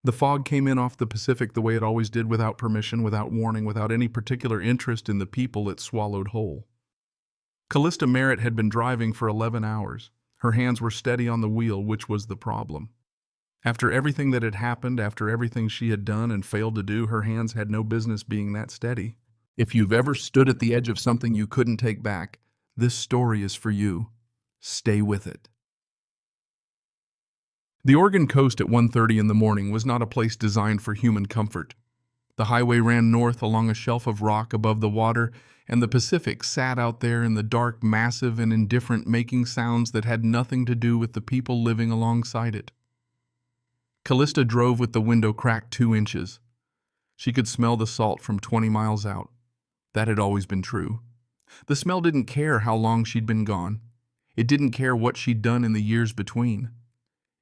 The fog came in off the Pacific the way it always did, without permission, without warning, without any particular interest in the people it swallowed whole. Calista Merritt had been driving for 11 hours. Her hands were steady on the wheel, which was the problem. After everything that had happened, after everything she had done and failed to do, her hands had no business being that steady. If you've ever stood at the edge of something you couldn't take back, this story is for you. Stay with it. The Oregon coast at 1:30 in the morning was not a place designed for human comfort. The highway ran north along a shelf of rock above the water, and the Pacific sat out there in the dark, massive and indifferent, making sounds that had nothing to do with the people living alongside it. Calista drove with the window cracked 2 inches. She could smell the salt from 20 miles out. That had always been true. The smell didn't care how long she'd been gone. It didn't care what she'd done in the years between.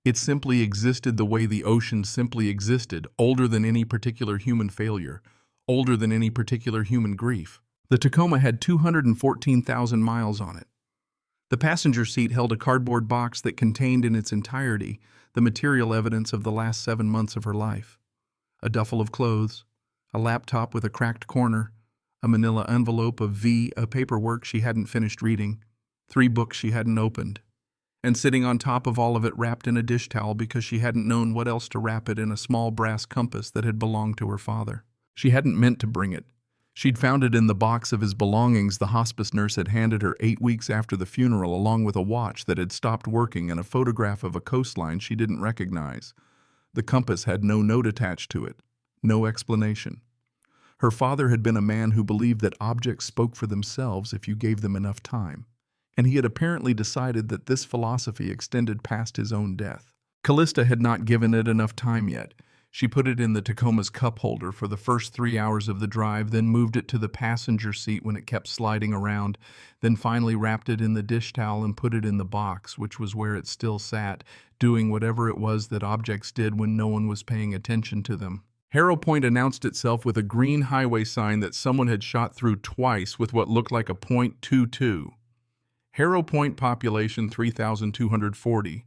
It simply existed the way the ocean simply existed, older than any particular human failure, older than any particular human grief. The Tacoma had 214,000 miles on it. The passenger seat held a cardboard box that contained in its entirety the material evidence of the last 7 months of her life. A duffel of clothes, a laptop with a cracked corner, a manila envelope of paperwork she hadn't finished reading, 3 books she hadn't opened, and sitting on top of all of it, wrapped in a dish towel because she hadn't known what else to wrap it in, a small brass compass that had belonged to her father. She hadn't meant to bring it. She'd found it in the box of his belongings the hospice nurse had handed her 8 weeks after the funeral, along with a watch that had stopped working and a photograph of a coastline she didn't recognize. The compass had no note attached to it, no explanation. Her father had been a man who believed that objects spoke for themselves if you gave them enough time, and he had apparently decided that this philosophy extended past his own death. Calista had not given it enough time yet. She put it in the Tacoma's cup holder for the first 3 hours of the drive, then moved it to the passenger seat when it kept sliding around, then finally wrapped it in the dish towel and put it in the box, which was where it still sat, doing whatever it was that objects did when no one was paying attention to them. Harrow Point announced itself with a green highway sign that someone had shot through twice with what looked like a .22. Harrow Point population 3,240.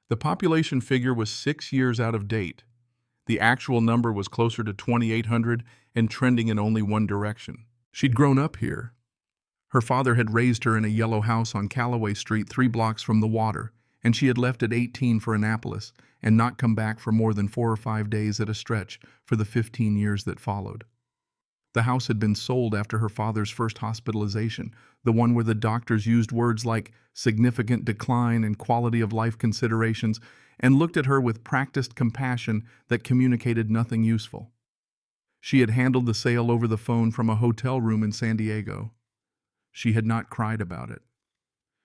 The population figure was 6 years out of date. The actual number was closer to 2,800 and trending in only one direction. She'd grown up here. Her father had raised her in a yellow house on Callaway Street 3 blocks from the water, and she had left at 18 for Annapolis and not come back for more than 4 or 5 days at a stretch for the 15 years that followed. The house had been sold after her father's first hospitalization, the one where the doctors used words like significant decline and quality of life considerations and looked at her with practiced compassion that communicated nothing useful. She had handled the sale over the phone from a hotel room in San Diego. She had not cried about it.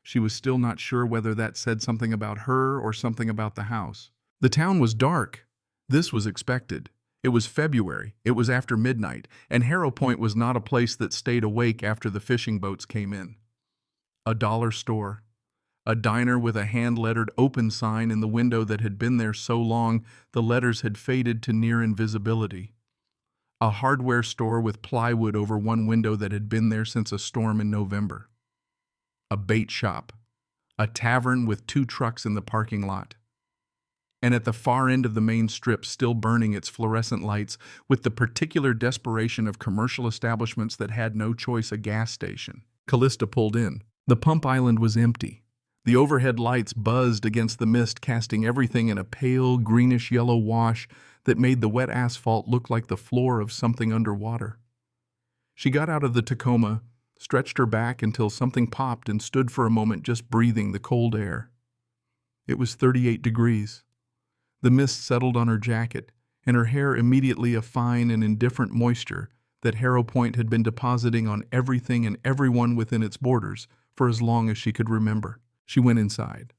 She was still not sure whether that said something about her or something about the house. The town was dark. This was expected. It was February, it was after midnight, and Harrow Point was not a place that stayed awake after the fishing boats came in. A dollar store, a diner with a hand-lettered open sign in the window that had been there so long the letters had faded to near invisibility. A hardware store with plywood over one window that had been there since a storm in November. A bait shop, a tavern with 2 trucks in the parking lot. And at the far end of the main strip, still burning its fluorescent lights with the particular desperation of commercial establishments that had no choice, a gas station. Calista pulled in. The pump island was empty. The overhead lights buzzed against the mist, casting everything in a pale greenish-yellow wash that made the wet asphalt look like the floor of something underwater. She got out of the Tacoma, stretched her back until something popped, and stood for a moment just breathing the cold air. It was 38 degrees. The mist settled on her jacket, and her hair immediately a fine and indifferent moisture that Harrow Point had been depositing on everything and everyone within its borders for as long as she could remember. She went inside,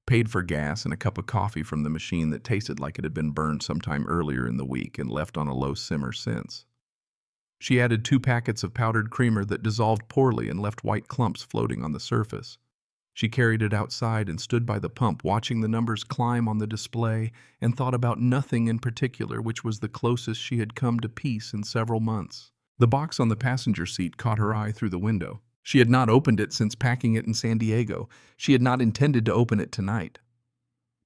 paid for gas and a cup of coffee from the machine that tasted like it had been burned sometime earlier in the week and left on a low simmer since. She added 2 packets of powdered creamer that dissolved poorly and left white clumps floating on the surface. She carried it outside and stood by the pump, watching the numbers climb on the display, and thought about nothing in particular, which was the closest she had come to peace in several months. The box on the passenger seat caught her eye through the window. She had not opened it since packing it in San Diego. She had not intended to open it tonight.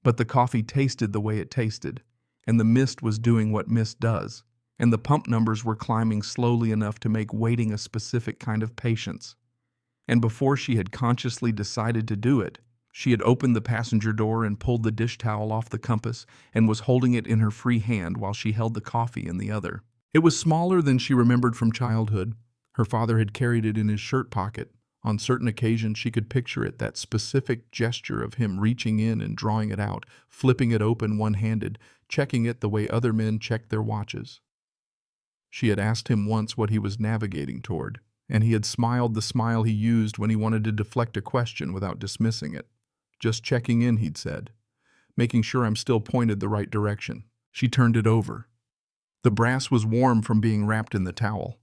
But the coffee tasted the way it tasted, and the mist was doing what mist does, and the pump numbers were climbing slowly enough to make waiting a specific kind of patience. And before she had consciously decided to do it, she had opened the passenger door and pulled the dish towel off the compass and was holding it in her free hand while she held the coffee in the other. It was smaller than she remembered from childhood. Her father had carried it in his shirt pocket. On certain occasions she could picture it, that specific gesture of him reaching in and drawing it out, flipping it open one-handed, checking it the way other men checked their watches. She had asked him once what he was navigating toward, and he had smiled the smile he used when he wanted to deflect a question without dismissing it. "Just checking in," he'd said, "making sure I'm still pointed the right direction." She turned it over. The brass was warm from being wrapped in the towel.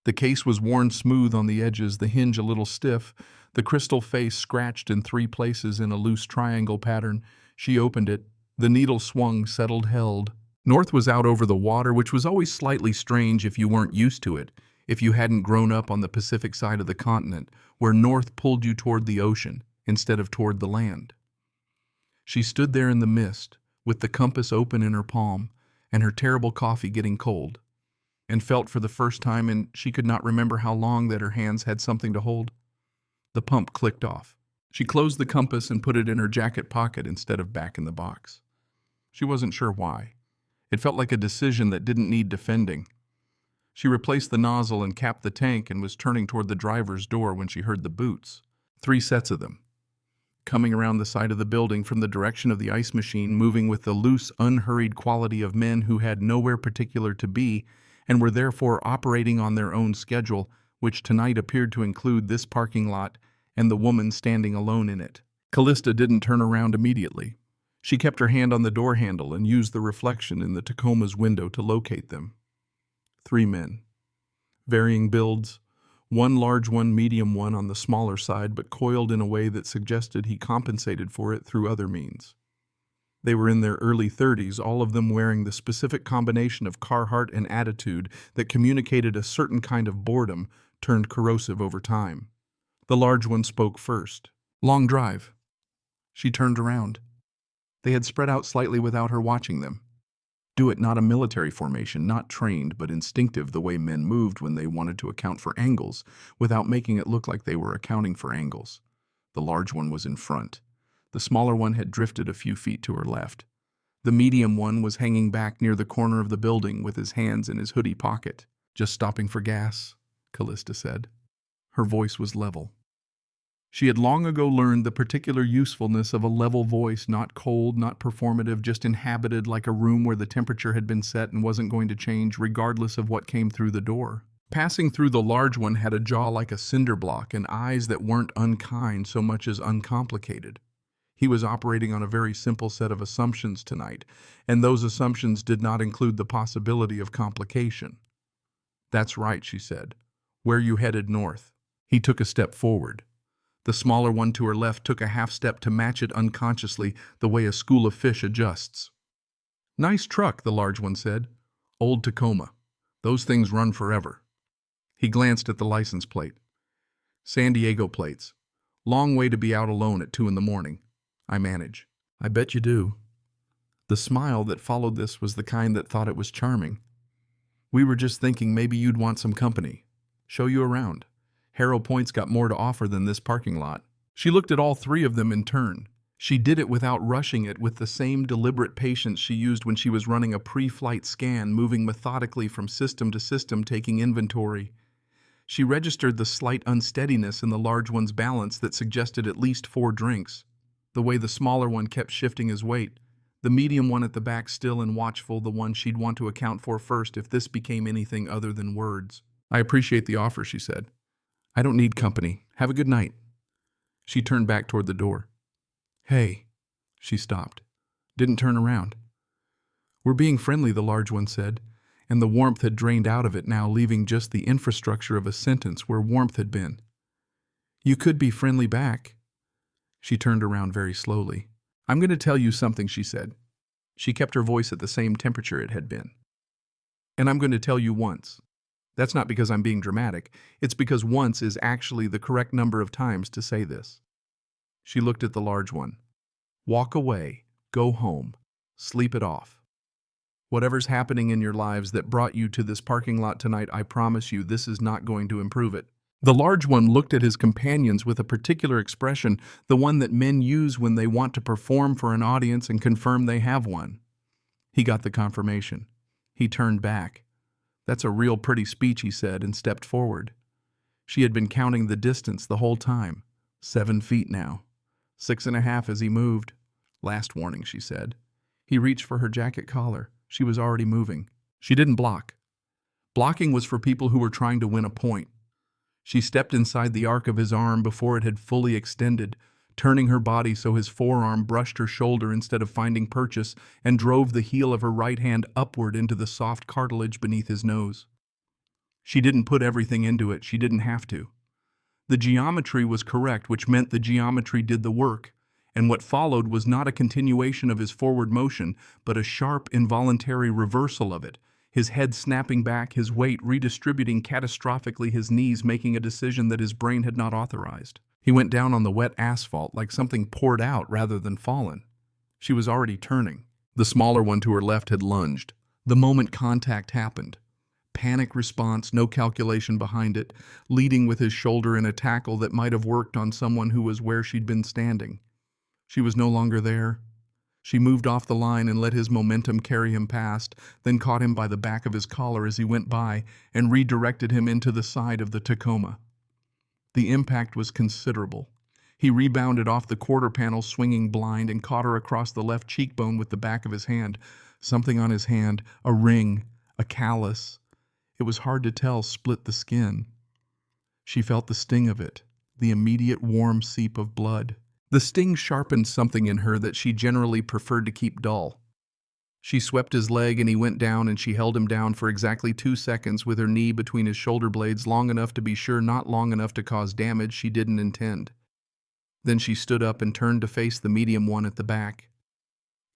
The case was worn smooth on the edges, the hinge a little stiff, the crystal face scratched in 3 places in a loose triangle pattern. She opened it. The needle swung, settled, held. North was out over the water, which was always slightly strange if you weren't used to it, if you hadn't grown up on the Pacific side of the continent, where north pulled you toward the ocean instead of toward the land. She stood there in the mist, with the compass open in her palm, and her terrible coffee getting cold, and felt for the first time, and she could not remember how long, that her hands had something to hold. The pump clicked off. She closed the compass and put it in her jacket pocket instead of back in the box. She wasn't sure why. It felt like a decision that didn't need defending. She replaced the nozzle and capped the tank and was turning toward the driver's door when she heard the boots. 3 sets of them, coming around the side of the building from the direction of the ice machine, moving with the loose, unhurried quality of men who had nowhere particular to be and were therefore operating on their own schedule, which tonight appeared to include this parking lot and the woman standing alone in it. Calista didn't turn around immediately. She kept her hand on the door handle and used the reflection in the Tacoma's window to locate them. 3 men. Varying builds. One large one, medium one on the smaller side, but coiled in a way that suggested he compensated for it through other means. They were in their early 30s, all of them wearing the specific combination of Carhartt and attitude that communicated a certain kind of boredom turned corrosive over time. The large one spoke first. "Long drive." She turned around. They had spread out slightly without her watching them. Do it, not a military formation, not trained but instinctive, the way men moved when they wanted to account for angles, without making it look like they were accounting for angles. The large one was in front. The smaller one had drifted a few feet to her left. The medium one was hanging back near the corner of the building with his hands in his hoodie pocket. "Just stopping for gas," Calista said. Her voice was level. She had long ago learned the particular usefulness of a level voice, not cold, not performative, just inhabited like a room where the temperature had been set and wasn't going to change regardless of what came through the door. Passing through the large one had a jaw like a cinder block and eyes that weren't unkind so much as uncomplicated. He was operating on a very simple set of assumptions tonight, and those assumptions did not include the possibility of complication. "That's right," she said. "Where you headed north?" He took a step forward. The smaller one to her left took a half step to match it unconsciously, the way a school of fish adjusts. "Nice truck," the large one said. "Old Tacoma. Those things run forever." He glanced at the license plate. "San Diego plates. Long way to be out alone at 2 in the morning. I manage." "I bet you do." The smile that followed this was the kind that thought it was charming. "We were just thinking maybe you'd want some company. Show you around. Harrow Point's got more to offer than this parking lot." She looked at all 3 of them in turn. She did it without rushing it, with the same deliberate patience she used when she was running a pre-flight scan, moving methodically from system to system, taking inventory. She registered the slight unsteadiness in the large one's balance that suggested at least 4 drinks, the way the smaller one kept shifting his weight, the medium one at the back still and watchful, the one she'd want to account for first if this became anything other than words. "I appreciate the offer," she said. "I don't need company. Have a good night." She turned back toward the door. "Hey." She stopped. Didn't turn around. "We're being friendly," the large one said, and the warmth had drained out of it now, leaving just the infrastructure of a sentence where warmth had been. "You could be friendly back." She turned around very slowly. "I'm going to tell you something," she said. She kept her voice at the same temperature it had been. "And I'm going to tell you once. That's not because I'm being dramatic. It's because once is actually the correct number of times to say this." She looked at the large one. "Walk away. Go home. Sleep it off." Whatever's happening in your lives that brought you to this parking lot tonight, I promise you this is not going to improve it. The large one looked at his companions with a particular expression, the one that men use when they want to perform for an audience and confirm they have one. He got the confirmation. He turned back. "That's a real pretty speech," he said, and stepped forward. She had been counting the distance the whole time. 7 feet now. 6.5 as he moved. "Last warning," she said. He reached for her jacket collar. She was already moving. She didn't block. Blocking was for people who were trying to win a point. She stepped inside the arc of his arm before it had fully extended, turning her body so his forearm brushed her shoulder instead of finding purchase, and drove the heel of her right hand upward into the soft cartilage beneath his nose. She didn't put everything into it. She didn't have to. The geometry was correct, which meant the geometry did the work, and what followed was not a continuation of his forward motion, but a sharp, involuntary reversal of it, his head snapping back, his weight redistributing catastrophically, his knees making a decision that his brain had not authorized. He went down on the wet asphalt like something poured out rather than fallen. She was already turning. The smaller one to her left had lunged. The moment contact happened. Panic response, no calculation behind it, leading with his shoulder in a tackle that might have worked on someone who was where she'd been standing. She was no longer there. She moved off the line and let his momentum carry him past, then caught him by the back of his collar as he went by and redirected him into the side of the Tacoma. The impact was considerable. He rebounded off the quarter panel swinging blind and caught her across the left cheekbone with the back of his hand. Something on his hand, a ring, a callus. It was hard to tell, split the skin. She felt the sting of it, the immediate warm seep of blood. The sting sharpened something in her that she generally preferred to keep dull. She swept his leg and he went down, and she held him down for exactly 2 seconds with her knee between his shoulder blades, long enough to be sure, not long enough to cause damage she didn't intend. Then she stood up and turned to face the medium one at the back.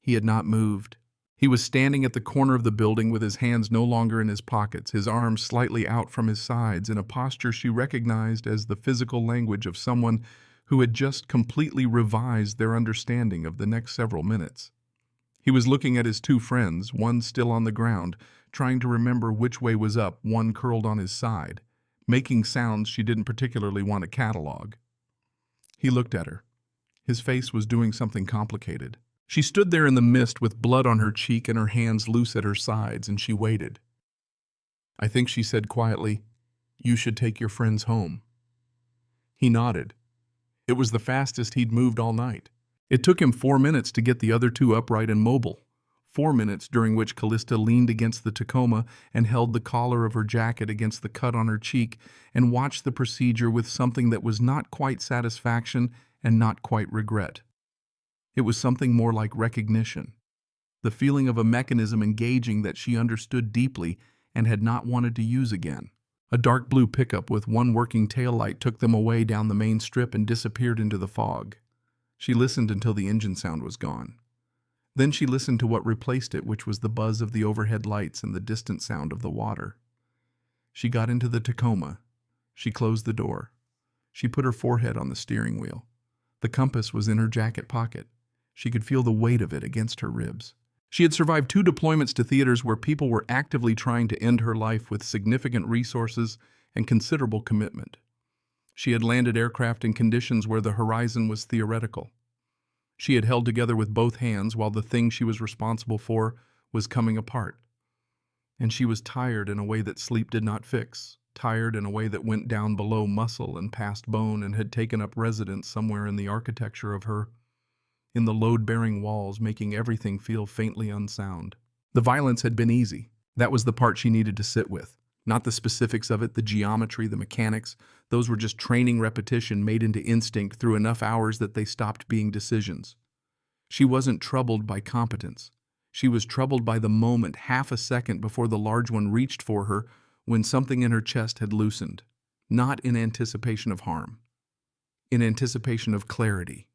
He had not moved. He was standing at the corner of the building with his hands no longer in his pockets, his arms slightly out from his sides, in a posture she recognized as the physical language of someone who had just completely revised their understanding of the next several minutes. He was looking at his 2 friends, one still on the ground, trying to remember which way was up, one curled on his side, making sounds she didn't particularly want to catalog. He looked at her. His face was doing something complicated. She stood there in the mist with blood on her cheek and her hands loose at her sides, and she waited. "I think," she said quietly, "you should take your friends home." He nodded. It was the fastest he'd moved all night. It took him 4 minutes to get the other 2 upright and mobile. 4 minutes during which Calista leaned against the Tacoma and held the collar of her jacket against the cut on her cheek and watched the procedure with something that was not quite satisfaction and not quite regret. It was something more like recognition. The feeling of a mechanism engaging that she understood deeply and had not wanted to use again. A dark blue pickup with one working taillight took them away down the main strip and disappeared into the fog. She listened until the engine sound was gone. Then she listened to what replaced it, which was the buzz of the overhead lights and the distant sound of the water. She got into the Tacoma. She closed the door. She put her forehead on the steering wheel. The compass was in her jacket pocket. She could feel the weight of it against her ribs. She had survived 2 deployments to theaters where people were actively trying to end her life with significant resources and considerable commitment. She had landed aircraft in conditions where the horizon was theoretical. She had held together with both hands while the thing she was responsible for was coming apart. And she was tired in a way that sleep did not fix, tired in a way that went down below muscle and past bone and had taken up residence somewhere in the architecture of her, in the load-bearing walls, making everything feel faintly unsound. The violence had been easy. That was the part she needed to sit with. Not the specifics of it, the geometry, the mechanics. Those were just training repetition made into instinct through enough hours that they stopped being decisions. She wasn't troubled by competence. She was troubled by the moment, half a second before the large one reached for her, when something in her chest had loosened. Not in anticipation of harm. In anticipation of clarity.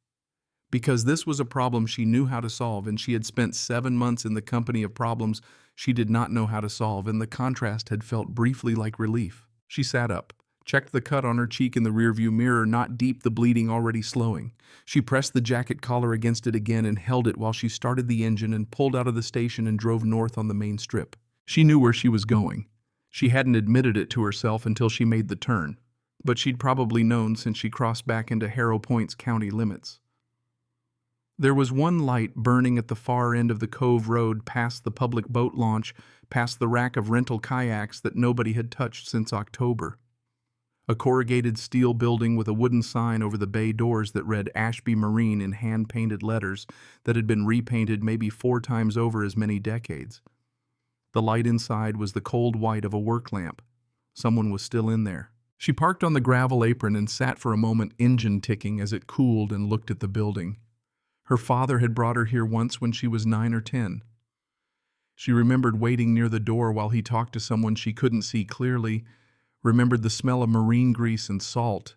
Because this was a problem she knew how to solve, and she had spent 7 months in the company of problems she did not know how to solve, and the contrast had felt briefly like relief. She sat up. Checked the cut on her cheek in the rearview mirror, not deep, the bleeding already slowing. She pressed the jacket collar against it again and held it while she started the engine and pulled out of the station and drove north on the main strip. She knew where she was going. She hadn't admitted it to herself until she made the turn, but she'd probably known since she crossed back into Harrow Point's county limits. There was one light burning at the far end of the Cove Road, past the public boat launch, past the rack of rental kayaks that nobody had touched since October. A corrugated steel building with a wooden sign over the bay doors that read Ashby Marine in hand-painted letters that had been repainted maybe 4 times over as many decades. The light inside was the cold white of a work lamp. Someone was still in there. She parked on the gravel apron and sat for a moment, engine ticking as it cooled, and looked at the building. Her father had brought her here once when she was 9 or 10. She remembered waiting near the door while he talked to someone she couldn't see clearly, remembered the smell of marine grease and salt,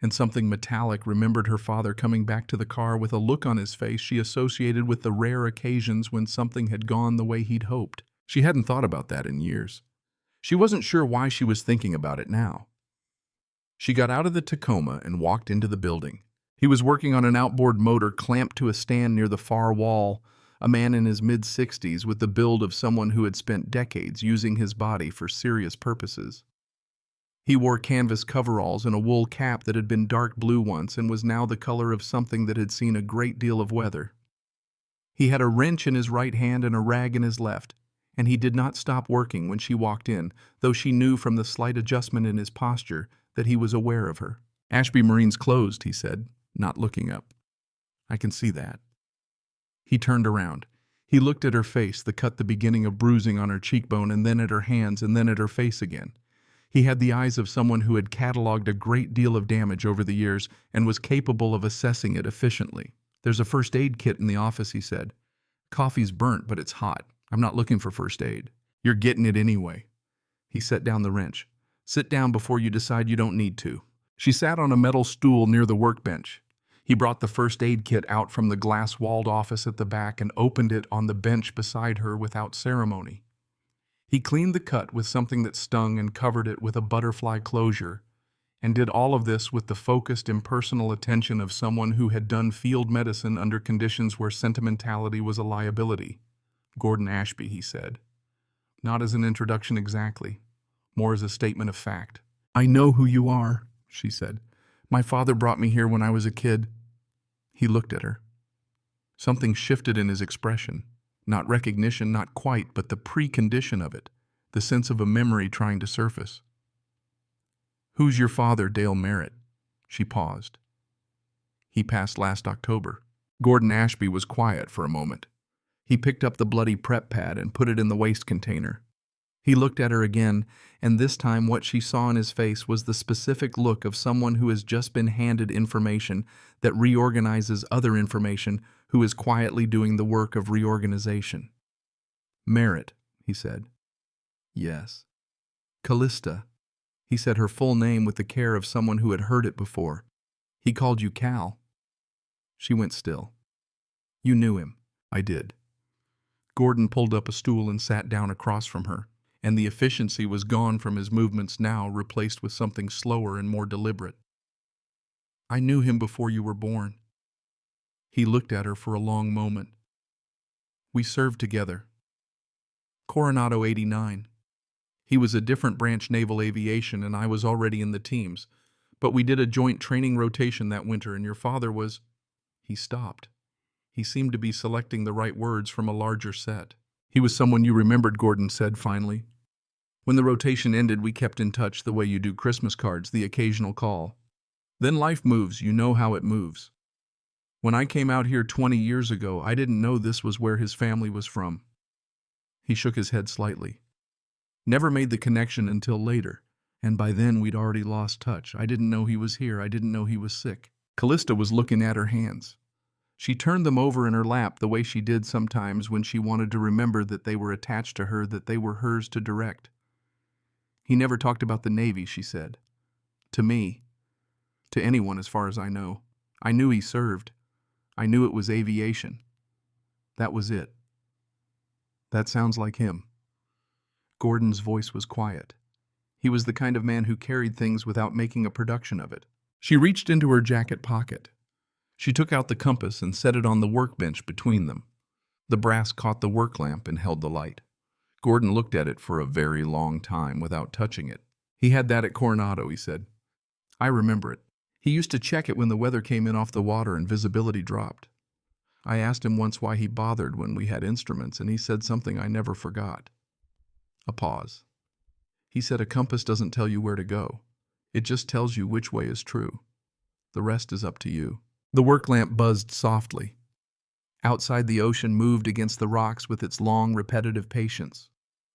and something metallic, remembered her father coming back to the car with a look on his face she associated with the rare occasions when something had gone the way he'd hoped. She hadn't thought about that in years. She wasn't sure why she was thinking about it now. She got out of the Tacoma and walked into the building. He was working on an outboard motor clamped to a stand near the far wall, a man in his mid-60s with the build of someone who had spent decades using his body for serious purposes. He wore canvas coveralls and a wool cap that had been dark blue once and was now the color of something that had seen a great deal of weather. He had a wrench in his right hand and a rag in his left, and he did not stop working when she walked in, though she knew from the slight adjustment in his posture that he was aware of her. "Ashby Marine's closed," he said, not looking up. "I can see that." He turned around. He looked at her face, the cut, the beginning of bruising on her cheekbone, and then at her hands, and then at her face again. He had the eyes of someone who had cataloged a great deal of damage over the years and was capable of assessing it efficiently. "There's a first aid kit in the office," he said. "Coffee's burnt, but it's hot. I'm not looking for first aid." "You're getting it anyway." He set down the wrench. "Sit down before you decide you don't need to." She sat on a metal stool near the workbench. He brought the first aid kit out from the glass-walled office at the back and opened it on the bench beside her without ceremony. He cleaned the cut with something that stung and covered it with a butterfly closure, and did all of this with the focused, impersonal attention of someone who had done field medicine under conditions where sentimentality was a liability. "Gordon Ashby," he said. Not as an introduction exactly, more as a statement of fact. "I know who you are," she said. "My father brought me here when I was a kid." He looked at her. Something shifted in his expression. Not recognition, not quite, but the precondition of it, the sense of a memory trying to surface. "Who's your father, Dale Merritt?" She paused. "He passed last October." Gordon Ashby was quiet for a moment. He picked up the bloody prep pad and put it in the waste container. He looked at her again, and this time what she saw in his face was the specific look of someone who has just been handed information that reorganizes other information, who is quietly doing the work of reorganization. "Merritt," he said. "Yes." "Calista." He said her full name with the care of someone who had heard it before. "He called you Cal." She went still. "You knew him." "I did." Gordon pulled up a stool and sat down across from her, and the efficiency was gone from his movements now, replaced with something slower and more deliberate. "I knew him before you were born." He looked at her for a long moment. "We served together. Coronado 89. He was a different branch, naval aviation, and I was already in the teams. But we did a joint training rotation that winter, and your father was—" He stopped. He seemed to be selecting the right words from a larger set. "He was someone you remembered," Gordon said finally. "When the rotation ended, we kept in touch the way you do Christmas cards, the occasional call. Then life moves, you know how it moves. When I came out here 20 years ago, I didn't know this was where his family was from." He shook his head slightly. "Never made the connection until later, and by then we'd already lost touch. I didn't know he was here. I didn't know he was sick." Calista was looking at her hands. She turned them over in her lap the way she did sometimes when she wanted to remember that they were attached to her, that they were hers to direct. "He never talked about the Navy," she said. "To me. To anyone, as far as I know. I knew he served. I knew it was aviation. That was it." "That sounds like him." Gordon's voice was quiet. He was the kind of man who carried things without making a production of it. She reached into her jacket pocket. She took out the compass and set it on the workbench between them. The brass caught the work lamp and held the light. Gordon looked at it for a very long time without touching it. He had that at Coronado, he said. I remember it. He used to check it when the weather came in off the water and visibility dropped. I asked him once why he bothered when we had instruments, and he said something I never forgot. A pause. He said a compass doesn't tell you where to go. It just tells you which way is true. The rest is up to you. The work lamp buzzed softly. Outside, the ocean moved against the rocks with its long, repetitive patience.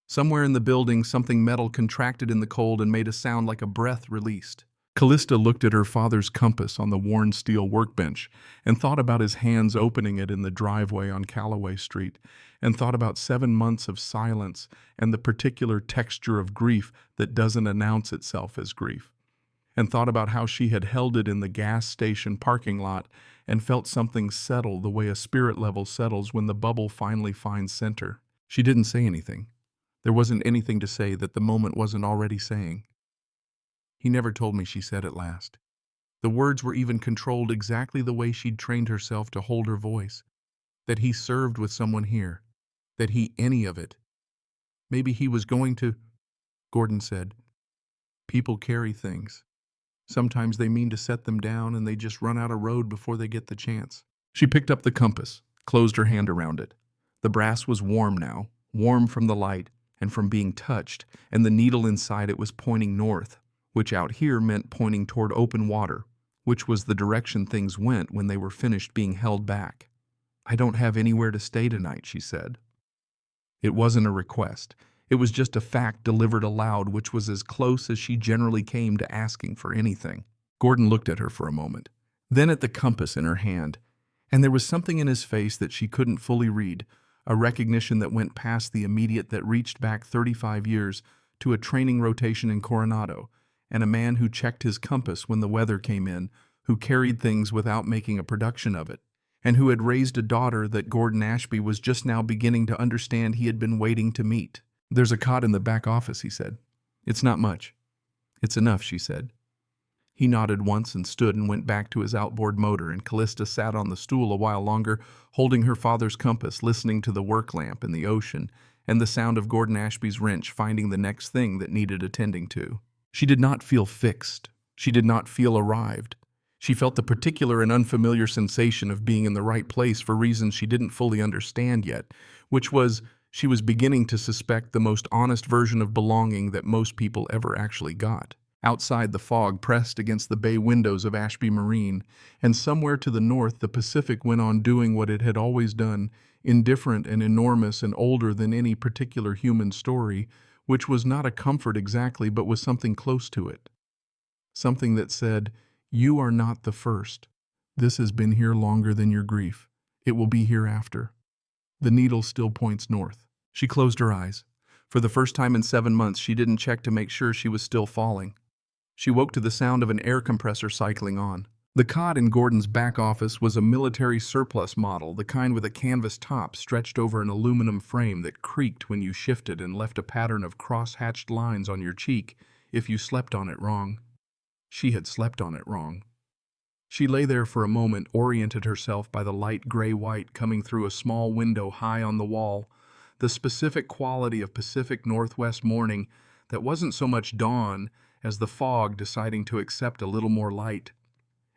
Somewhere in the building, something metal contracted in the cold and made a sound like a breath released. Calista looked at her father's compass on the worn steel workbench and thought about his hands opening it in the driveway on Callaway Street, and thought about 7 months of silence and the particular texture of grief that doesn't announce itself as grief, and thought about how she had held it in the gas station parking lot and felt something settle the way a spirit level settles when the bubble finally finds center. She didn't say anything. There wasn't anything to say that the moment wasn't already saying. He never told me, she said at last. The words were even controlled exactly the way she'd trained herself to hold her voice. That he served with someone here. That he any of it. Maybe he was going to, Gordon said. People carry things. Sometimes they mean to set them down and they just run out of road before they get the chance. She picked up the compass, closed her hand around it. The brass was warm now, warm from the light and from being touched, and the needle inside it was pointing north, which out here meant pointing toward open water, which was the direction things went when they were finished being held back. I don't have anywhere to stay tonight, she said. It wasn't a request. It was just a fact delivered aloud, which was as close as she generally came to asking for anything. Gordon looked at her for a moment, then at the compass in her hand, and there was something in his face that she couldn't fully read, a recognition that went past the immediate, that reached back 35 years to a training rotation in Coronado, and a man who checked his compass when the weather came in, who carried things without making a production of it, and who had raised a daughter that Gordon Ashby was just now beginning to understand he had been waiting to meet. There's a cot in the back office, he said. It's not much. It's enough, she said. He nodded once and stood and went back to his outboard motor, and Calista sat on the stool a while longer, holding her father's compass, listening to the work lamp and the ocean, and the sound of Gordon Ashby's wrench finding the next thing that needed attending to. She did not feel fixed. She did not feel arrived. She felt the particular and unfamiliar sensation of being in the right place for reasons she didn't fully understand yet, which was she was beginning to suspect the most honest version of belonging that most people ever actually got. Outside, the fog pressed against the bay windows of Ashby Marine, and somewhere to the north the Pacific went on doing what it had always done, indifferent and enormous and older than any particular human story, which was not a comfort exactly, but was something close to it. Something that said, "You are not the first. This has been here longer than your grief. It will be here after." The needle still points north. She closed her eyes. For the first time in 7 months, she didn't check to make sure she was still falling. She woke to the sound of an air compressor cycling on. The cot in Gordon's back office was a military surplus model, the kind with a canvas top stretched over an aluminum frame that creaked when you shifted and left a pattern of cross-hatched lines on your cheek if you slept on it wrong. She had slept on it wrong. She lay there for a moment, oriented herself by the light gray-white coming through a small window high on the wall, the specific quality of Pacific Northwest morning that wasn't so much dawn as the fog deciding to accept a little more light.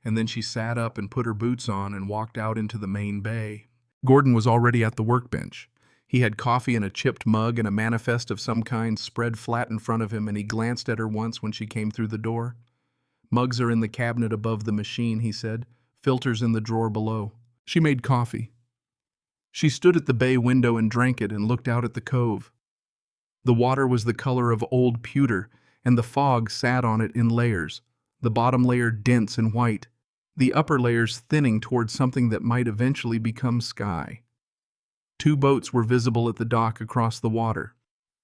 And then she sat up and put her boots on and walked out into the main bay. Gordon was already at the workbench. He had coffee in a chipped mug and a manifest of some kind spread flat in front of him, and he glanced at her once when she came through the door. "Mugs are in the cabinet above the machine," he said. "Filters in the drawer below." She made coffee. She stood at the bay window and drank it and looked out at the cove. The water was the color of old pewter, and the fog sat on it in layers, the bottom layer dense and white, the upper layers thinning towards something that might eventually become sky. 2 boats were visible at the dock across the water.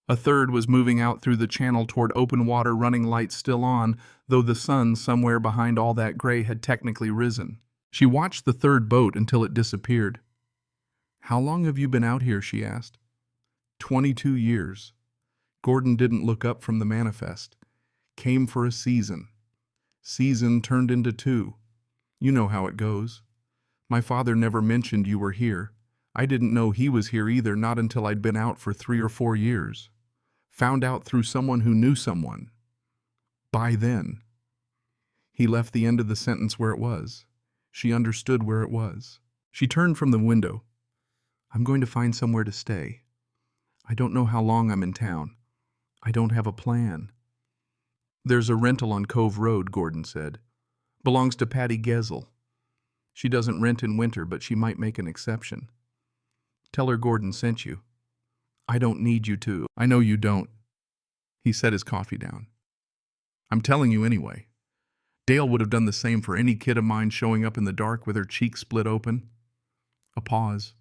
A third was moving out through the channel toward open water, running lights still on, though the sun somewhere behind all that gray had technically risen. She watched the third boat until it disappeared. "How long have you been out here?" she asked. 22 years. Gordon didn't look up from the manifest. Came for a season. Season turned into 2. You know how it goes. My father never mentioned you were here. I didn't know he was here either, not until I'd been out for 3 or 4 years. Found out through someone who knew someone. By then. He left the end of the sentence where it was. She understood where it was. She turned from the window. I'm going to find somewhere to stay. I don't know how long I'm in town. I don't have a plan. There's a rental on Cove Road, Gordon said. Belongs to Patty Gesell. She doesn't rent in winter, but she might make an exception. Tell her Gordon sent you. I don't need you to. I know you don't. He set his coffee down. I'm telling you anyway. Dale would have done the same for any kid of mine showing up in the dark with her cheeks split open. A pause.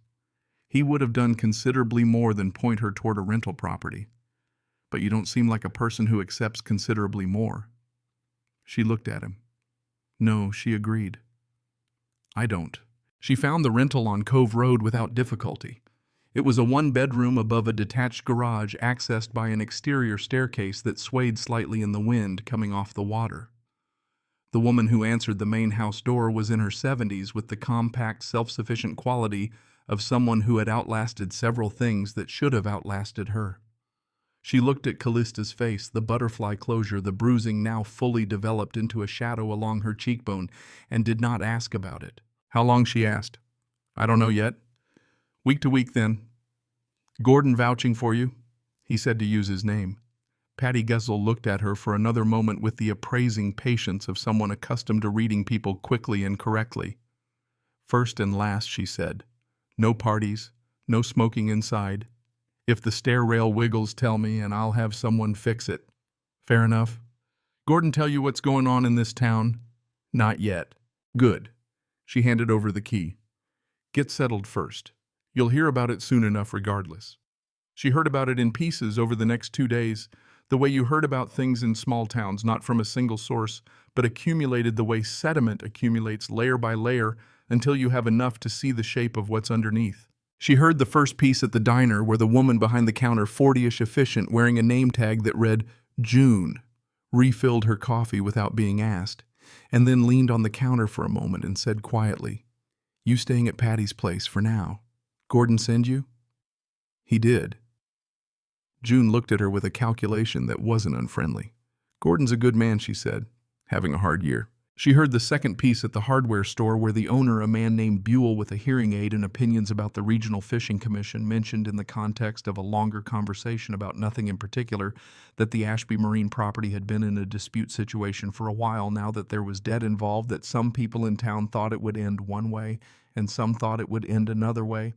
He would have done considerably more than point her toward a rental property. But you don't seem like a person who accepts considerably more. She looked at him. No, she agreed. I don't. She found the rental on Cove Road without difficulty. It was a 1-bedroom above a detached garage accessed by an exterior staircase that swayed slightly in the wind coming off the water. The woman who answered the main house door was in her 70s with the compact, self-sufficient quality of someone who had outlasted several things that should have outlasted her. She looked at Callista's face, the butterfly closure, the bruising now fully developed into a shadow along her cheekbone, and did not ask about it. How long, she asked. I don't know yet. Week to week, then. Gordon vouching for you? He said to use his name. Patty Gesell looked at her for another moment with the appraising patience of someone accustomed to reading people quickly and correctly. First and last, she said. No parties, no smoking inside. If the stair rail wiggles, tell me, and I'll have someone fix it. Fair enough. Gordon tell you what's going on in this town? Not yet. Good. She handed over the key. Get settled first. You'll hear about it soon enough regardless. She heard about it in pieces over the next 2 days, the way you heard about things in small towns, not from a single source, but accumulated the way sediment accumulates layer by layer until you have enough to see the shape of what's underneath. She heard the first piece at the diner where the woman behind the counter, 40-ish efficient, wearing a name tag that read June, refilled her coffee without being asked, and then leaned on the counter for a moment and said quietly, You staying at Patty's place for now. Gordon send you? He did. June looked at her with a calculation that wasn't unfriendly. Gordon's a good man, she said, having a hard year. She heard the second piece at the hardware store where the owner, a man named Buell with a hearing aid and opinions about the Regional Fishing Commission, mentioned in the context of a longer conversation about nothing in particular that the Ashby Marine property had been in a dispute situation for a while now, that there was debt involved, that some people in town thought it would end one way and some thought it would end another way,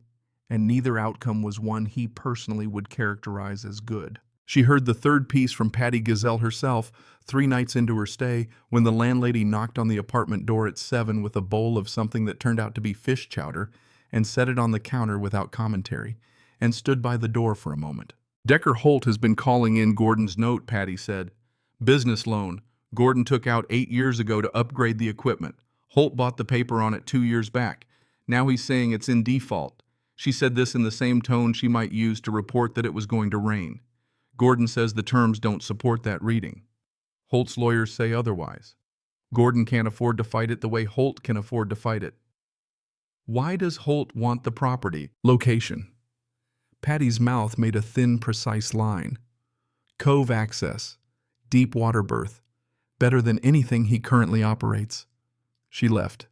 and neither outcome was one he personally would characterize as good. She heard the third piece from Patty Gesell herself 3 nights into her stay when the landlady knocked on the apartment door at 7 with a bowl of something that turned out to be fish chowder and set it on the counter without commentary and stood by the door for a moment. Decker Holt has been calling in Gordon's note, Patty said. Business loan. Gordon took out 8 years ago to upgrade the equipment. Holt bought the paper on it 2 years back. Now he's saying it's in default. She said this in the same tone she might use to report that it was going to rain. Gordon says the terms don't support that reading. Holt's lawyers say otherwise. Gordon can't afford to fight it the way Holt can afford to fight it. Why does Holt want the property? Location. Patty's mouth made a thin, precise line. Cove access. Deep water berth. Better than anything he currently operates. She left.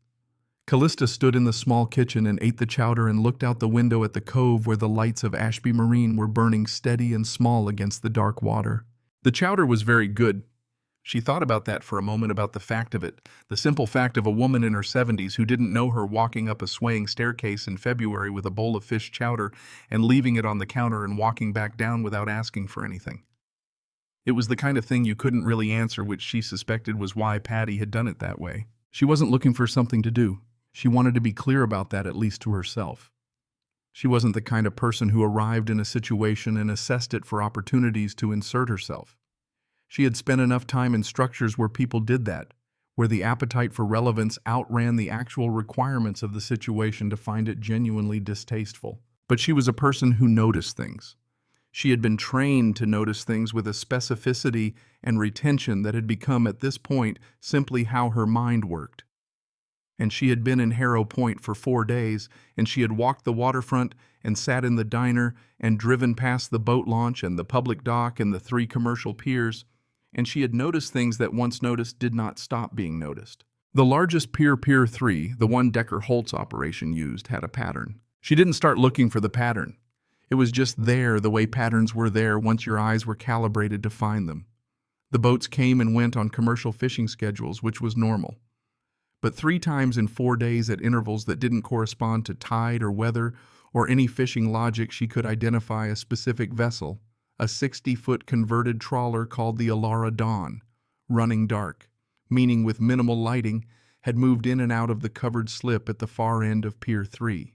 Calista stood in the small kitchen and ate the chowder and looked out the window at the cove where the lights of Ashby Marine were burning steady and small against the dark water. The chowder was very good. She thought about that for a moment, about the fact of it, the simple fact of a woman in her 70s who didn't know her walking up a swaying staircase in February with a bowl of fish chowder and leaving it on the counter and walking back down without asking for anything. It was the kind of thing you couldn't really answer, which she suspected was why Patty had done it that way. She wasn't looking for something to do. She wanted to be clear about that, at least to herself. She wasn't the kind of person who arrived in a situation and assessed it for opportunities to insert herself. She had spent enough time in structures where people did that, where the appetite for relevance outran the actual requirements of the situation to find it genuinely distasteful. But she was a person who noticed things. She had been trained to notice things with a specificity and retention that had become, at this point, simply how her mind worked. And she had been in Harrow Point for 4 days, and she had walked the waterfront and sat in the diner and driven past the boat launch and the public dock and the 3 commercial piers, and she had noticed things that once noticed did not stop being noticed. The largest pier, Pier 3, the one Decker Holt's operation used, had a pattern. She didn't start looking for the pattern. It was just there the way patterns were there once your eyes were calibrated to find them. The boats came and went on commercial fishing schedules, which was normal. But 3 times in 4 days at intervals that didn't correspond to tide or weather or any fishing logic, she could identify a specific vessel, a 60-foot converted trawler called the Alara Dawn, running dark, meaning with minimal lighting, had moved in and out of the covered slip at the far end of Pier 3.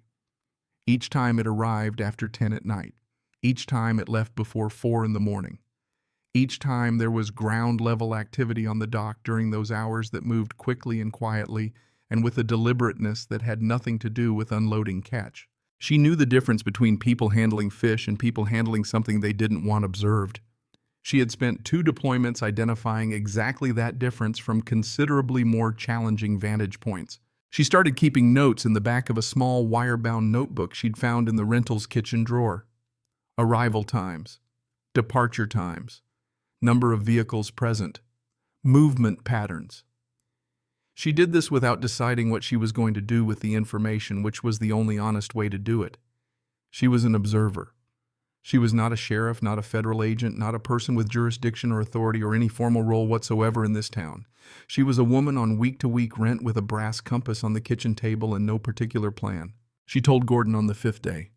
Each time it arrived after 10 at night. Each time it left before 4 in the morning. Each time there was ground-level activity on the dock during those hours that moved quickly and quietly and with a deliberateness that had nothing to do with unloading catch. She knew the difference between people handling fish and people handling something they didn't want observed. She had spent 2 deployments identifying exactly that difference from considerably more challenging vantage points. She started keeping notes in the back of a small wire-bound notebook she'd found in the rental's kitchen drawer. Arrival times, departure times, number of vehicles present, movement patterns. She did this without deciding what she was going to do with the information, which was the only honest way to do it. She was an observer. She was not a sheriff, not a federal agent, not a person with jurisdiction or authority or any formal role whatsoever in this town. She was a woman on week-to-week rent with a brass compass on the kitchen table and no particular plan. She told Gordon on the 5th day.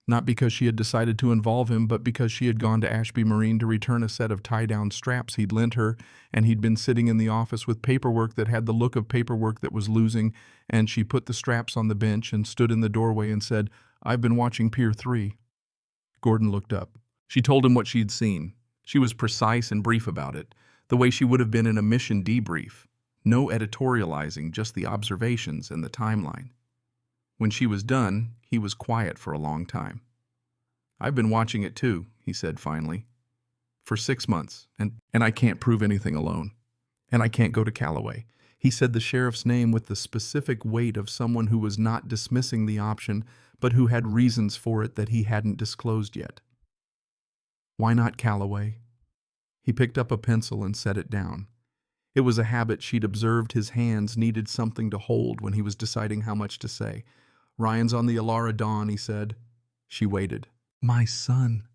Not because she had decided to involve him, but because she had gone to Ashby Marine to return a set of tie-down straps he'd lent her, and he'd been sitting in the office with paperwork that had the look of paperwork that was losing, and she put the straps on the bench and stood in the doorway and said, "I've been watching Pier 3. Gordon looked up. She told him what she'd seen. She was precise and brief about it, the way she would have been in a mission debrief. No editorializing, just the observations and the timeline. When she was done, he was quiet for a long time. "I've been watching it too," he said finally. "For 6 months, and I can't prove anything alone. And I can't go to Callaway." He said the sheriff's name with the specific weight of someone who was not dismissing the option, but who had reasons for it that he hadn't disclosed yet. Why not Callaway? He picked up a pencil and set it down. It was a habit she'd observed his hands needed something to hold when he was deciding how much to say. "Ryan's on the Alara Dawn," he said. She waited. "My son."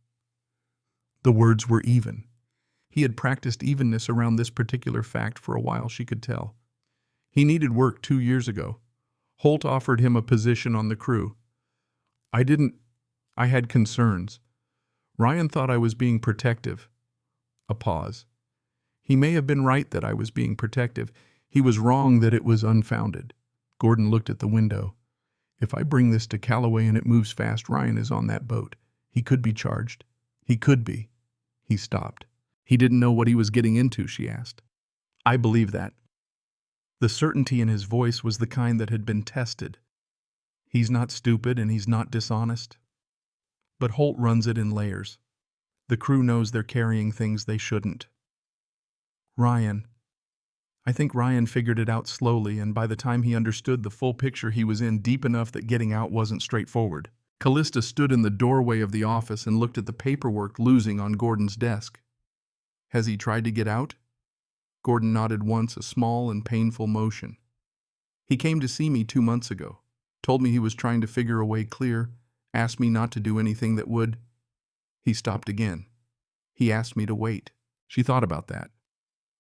The words were even. He had practiced evenness around this particular fact for a while, she could tell. He needed work 2 years ago. Holt offered him a position on the crew. I had concerns. Ryan thought I was being protective." A pause. "He may have been right that I was being protective. He was wrong that it was unfounded." Gordon looked at the window. "If I bring this to Callaway and it moves fast, Ryan is on that boat. He could be charged. He could be." He stopped. He didn't know what he was getting into, she asked. "I believe that." The certainty in his voice was the kind that had been tested. "He's not stupid and he's not dishonest. But Holt runs it in layers. The crew knows they're carrying things they shouldn't. I think Ryan figured it out slowly, and by the time he understood the full picture he was in deep enough that getting out wasn't straightforward." Calista stood in the doorway of the office and looked at the paperwork losing on Gordon's desk. "Has he tried to get out?" Gordon nodded once, a small and painful motion. "He came to see me 2 months ago. Told me he was trying to figure a way clear, asked me not to do anything that would." He stopped again. "He asked me to wait." She thought about that.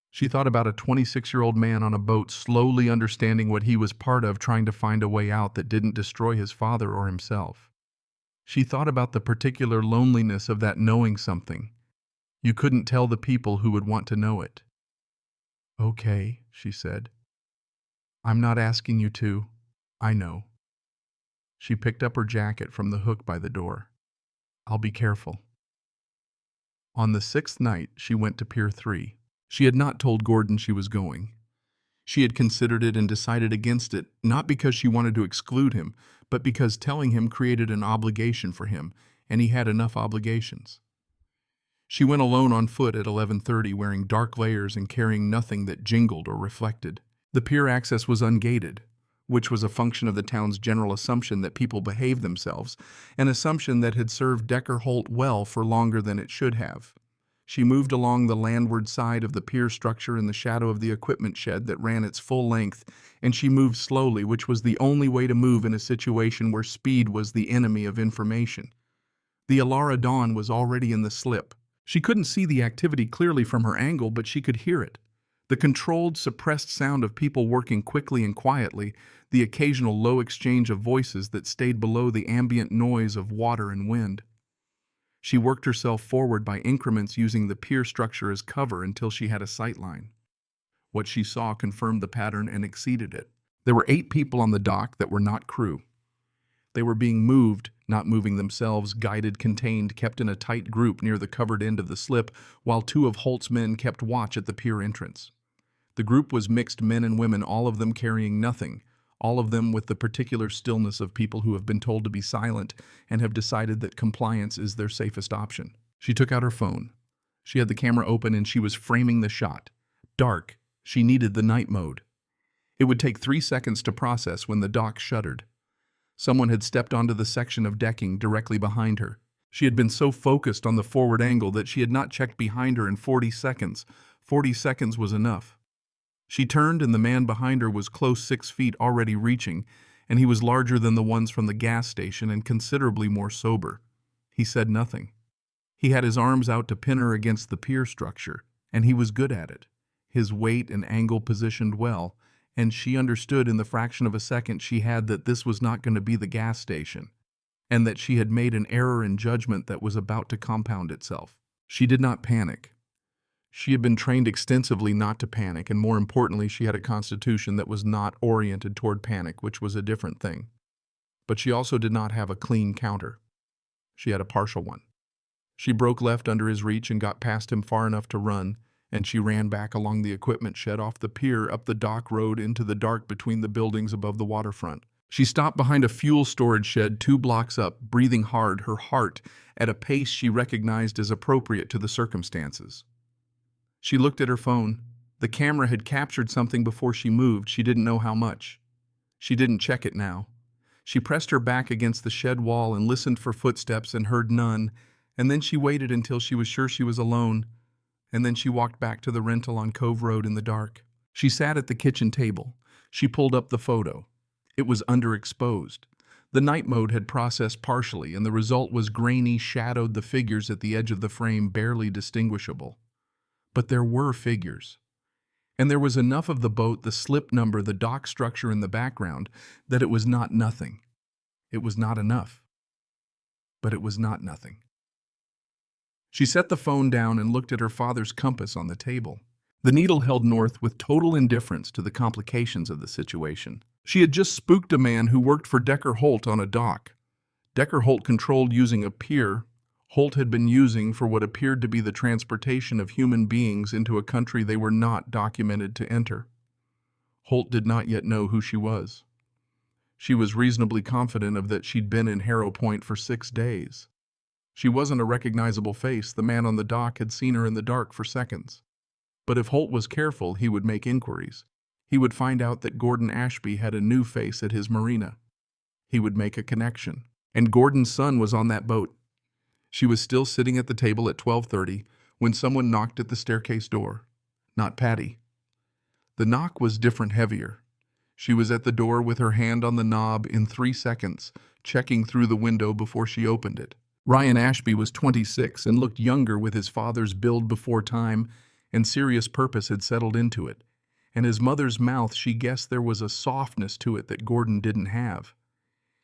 She thought about a 26-year-old man on a boat slowly understanding what he was part of, trying to find a way out that didn't destroy his father or himself. She thought about the particular loneliness of that knowing something. You couldn't tell the people who would want to know it. "Okay," she said. "I'm not asking you to. I know." She picked up her jacket from the hook by the door. "I'll be careful." On the 6th night, she went to Pier 3. She had not told Gordon she was going. She had considered it and decided against it, not because she wanted to exclude him, but because telling him created an obligation for him, and he had enough obligations. She went alone on foot at 11:30, wearing dark layers and carrying nothing that jingled or reflected. The pier access was ungated, which was a function of the town's general assumption that people behaved themselves, an assumption that had served Decker Holt well for longer than it should have. She moved along the landward side of the pier structure in the shadow of the equipment shed that ran its full length, and she moved slowly, which was the only way to move in a situation where speed was the enemy of information. The Alara Dawn was already in the slip. She couldn't see the activity clearly from her angle, but she could hear it. The controlled, suppressed sound of people working quickly and quietly, the occasional low exchange of voices that stayed below the ambient noise of water and wind. She worked herself forward by increments using the pier structure as cover until she had a sight line. What she saw confirmed the pattern and exceeded it. There were 8 people on the dock that were not crew. They were being moved, not moving themselves, guided, contained, kept in a tight group near the covered end of the slip, while 2 of Holt's men kept watch at the pier entrance. The group was mixed men and women, all of them carrying nothing, all of them with the particular stillness of people who have been told to be silent and have decided that compliance is their safest option. She took out her phone. She had the camera open and she was framing the shot. Dark. She needed the night mode. It would take 3 seconds to process when the dock shuddered. Someone had stepped onto the section of decking directly behind her. She had been so focused on the forward angle that she had not checked behind her in 40 seconds. 40 seconds was enough. She turned and the man behind her was close 6 feet, already reaching, and he was larger than the ones from the gas station and considerably more sober. He said nothing. He had his arms out to pin her against the pier structure, and he was good at it. His weight and angle positioned well, and she understood in the fraction of a second she had that this was not going to be the gas station, and that she had made an error in judgment that was about to compound itself. She did not panic. She had been trained extensively not to panic, and more importantly, she had a constitution that was not oriented toward panic, which was a different thing. But she also did not have a clean counter. She had a partial one. She broke left under his reach and got past him far enough to run, and she ran back along the equipment shed, off the pier, up the dock road, into the dark between the buildings above the waterfront. She stopped behind a fuel storage shed 2 blocks up, breathing hard, her heart at a pace she recognized as appropriate to the circumstances. She looked at her phone. The camera had captured something before she moved. She didn't know how much. She didn't check it now. She pressed her back against the shed wall and listened for footsteps and heard none, and then she waited until she was sure she was alone, and then she walked back to the rental on Cove Road in the dark. She sat at the kitchen table. She pulled up the photo. It was underexposed. The night mode had processed partially, and the result was grainy, shadowed, the figures at the edge of the frame barely distinguishable. But there were figures. And there was enough of the boat, the slip number, the dock structure in the background, that it was not nothing. It was not enough. But it was not nothing. She set the phone down and looked at her father's compass on the table. The needle held north with total indifference to the complications of the situation. She had just spooked a man who worked for Decker Holt on a dock. Decker Holt controlled using a pier Holt had been using for what appeared to be the transportation of human beings into a country they were not documented to enter. Holt did not yet know who she was. She was reasonably confident of that she'd been in Harrow Point for 6 days. She wasn't a recognizable face. The man on the dock had seen her in the dark for seconds. But if Holt was careful, he would make inquiries. He would find out that Gordon Ashby had a new face at his marina. He would make a connection. And Gordon's son was on that boat. She was still sitting at the table at 12:30 when someone knocked at the staircase door. Not Patty. The knock was different, heavier. She was at the door with her hand on the knob in 3 seconds, checking through the window before she opened it. Ryan Ashby was 26 and looked younger, with his father's build before time, and serious purpose had settled into it. And his mother's mouth, she guessed there was a softness to it that Gordon didn't have.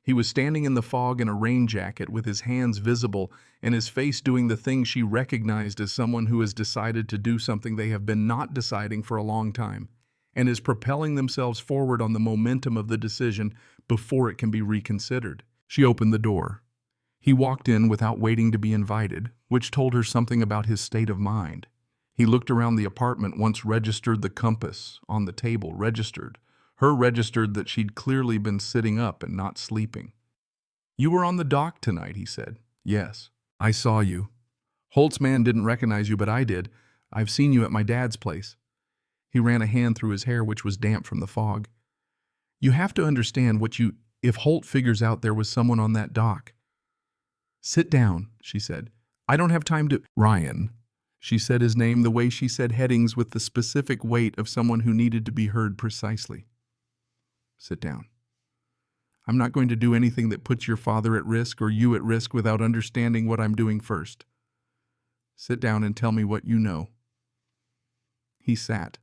He was standing in the fog in a rain jacket with his hands visible and his face doing the thing she recognized as someone who has decided to do something they have been not deciding for a long time and is propelling themselves forward on the momentum of the decision before it can be reconsidered. She opened the door. He walked in without waiting to be invited, which told her something about his state of mind. He looked around the apartment, once registered the compass on the table, registered that she'd clearly been sitting up and not sleeping. "You were on the dock tonight," he said. "Yes, I saw you." Holtzman didn't recognize you, but I did. I've seen you at my dad's place. He ran a hand through his hair, which was damp from the fog. You have to understand if Holt figures out there was someone on that dock. Sit down, she said. I don't have time to— Ryan. She said his name the way she said headings, with the specific weight of someone who needed to be heard precisely. Sit down. I'm not going to do anything that puts your father at risk or you at risk without understanding what I'm doing first. Sit down and tell me what you know. He sat.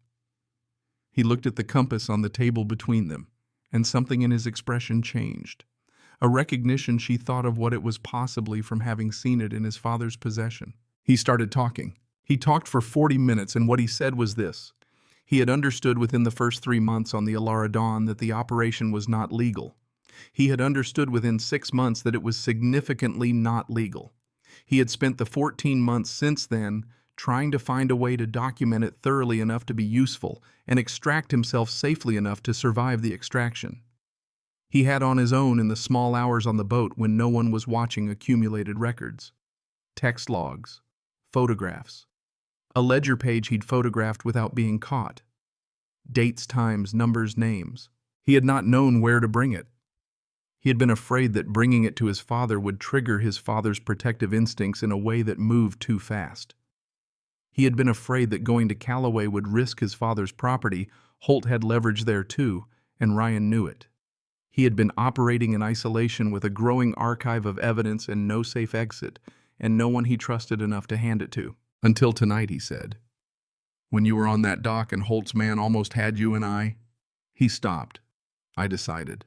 He looked at the compass on the table between them, and something in his expression changed. A recognition she thought of what it was, possibly from having seen it in his father's possession. He started talking. He talked for 40 minutes, and what he said was this. He had understood within the first 3 months on the Alara Dawn that the operation was not legal. He had understood within 6 months that it was significantly not legal. He had spent the 14 months since then trying to find a way to document it thoroughly enough to be useful and extract himself safely enough to survive the extraction. He had on his own in the small hours on the boat when no one was watching accumulated records. Text logs. Photographs. A ledger page he'd photographed without being caught. Dates, times, numbers, names. He had not known where to bring it. He had been afraid that bringing it to his father would trigger his father's protective instincts in a way that moved too fast. He had been afraid that going to Callaway would risk his father's property. Holt had leverage there too, and Ryan knew it. He had been operating in isolation with a growing archive of evidence and no safe exit, and no one he trusted enough to hand it to. Until tonight, he said. When you were on that dock and Holt's man almost had you and I. He stopped. I decided.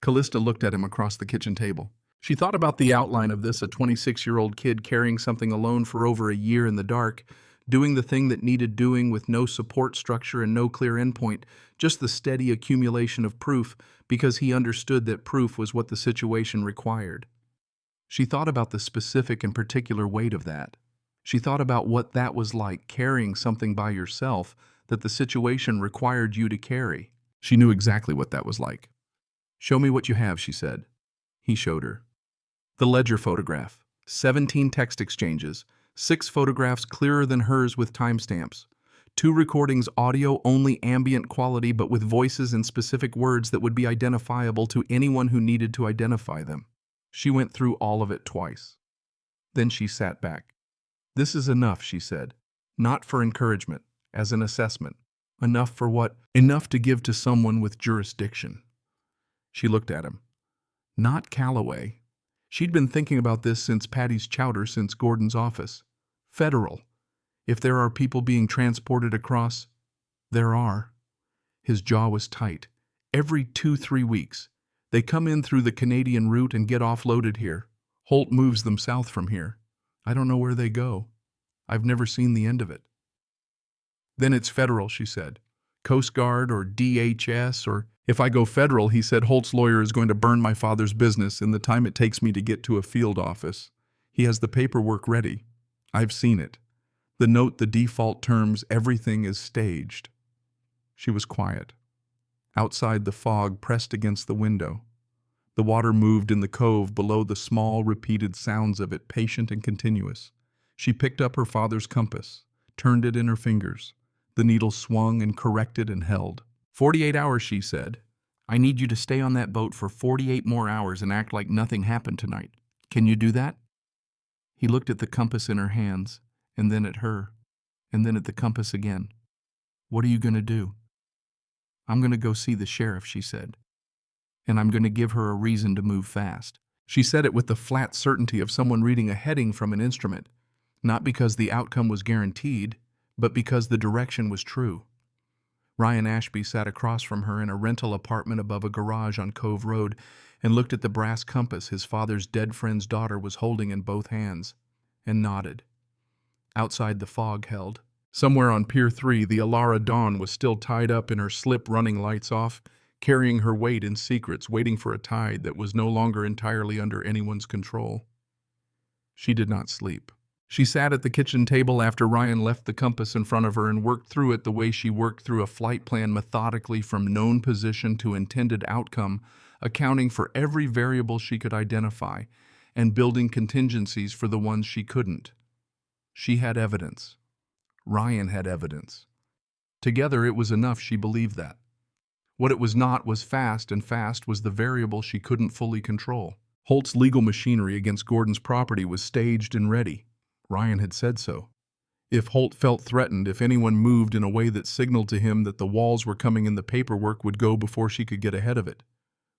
Calista looked at him across the kitchen table. She thought about the outline of this, a 26-year-old kid carrying something alone for over a year in the dark, doing the thing that needed doing with no support structure and no clear endpoint, just the steady accumulation of proof, because he understood that proof was what the situation required. She thought about the specific and particular weight of that. She thought about what that was like, carrying something by yourself that the situation required you to carry. She knew exactly what that was like. Show me what you have, she said. He showed her. The ledger photograph, 17 text exchanges, 6 photographs clearer than hers with timestamps, 2 recordings audio-only ambient quality but with voices and specific words that would be identifiable to anyone who needed to identify them. She went through all of it twice. Then she sat back. This is enough, she said. Not for encouragement, as an assessment. Enough for what? Enough to give to someone with jurisdiction. She looked at him. Not Callaway. She'd been thinking about this since Patty's chowder, since Gordon's office. Federal. If there are people being transported across, there are. His jaw was tight. Every 2-3 weeks. They come in through the Canadian route and get offloaded here. Holt moves them south from here. I don't know where they go. I've never seen the end of it. Then it's federal, she said. Coast Guard or DHS or... If I go federal, he said, Holt's lawyer is going to burn my father's business in the time it takes me to get to a field office. He has the paperwork ready. I've seen it. The note, the default terms, everything is staged. She was quiet. Outside, the fog pressed against the window. The water moved in the cove below, the small, repeated sounds of it, patient and continuous. She picked up her father's compass, turned it in her fingers. The needle swung and corrected and held. 48 hours, she said. I need you to stay on that boat for 48 more hours and act like nothing happened tonight. Can you do that? He looked at the compass in her hands, and then at her, and then at the compass again. What are you going to do? I'm going to go see the sheriff, she said. And I'm going to give her a reason to move fast. She said it with the flat certainty of someone reading a heading from an instrument, not because the outcome was guaranteed, but because the direction was true. Ryan Ashby sat across from her in a rental apartment above a garage on Cove Road and looked at the brass compass his father's dead friend's daughter was holding in both hands, and nodded. Outside, the fog held. Somewhere on Pier 3, the Alara Dawn was still tied up in her slip, running lights off, carrying her weight in secrets, waiting for a tide that was no longer entirely under anyone's control. She did not sleep. She sat at the kitchen table after Ryan left the compass in front of her and worked through it the way she worked through a flight plan, methodically from known position to intended outcome, accounting for every variable she could identify and building contingencies for the ones she couldn't. She had evidence. Ryan had evidence. Together it was enough she believed that. What it was not was fast, and fast was the variable she couldn't fully control. Holt's legal machinery against Gordon's property was staged and ready. Ryan had said so. If Holt felt threatened, if anyone moved in a way that signaled to him that the walls were coming in, the paperwork would go before she could get ahead of it.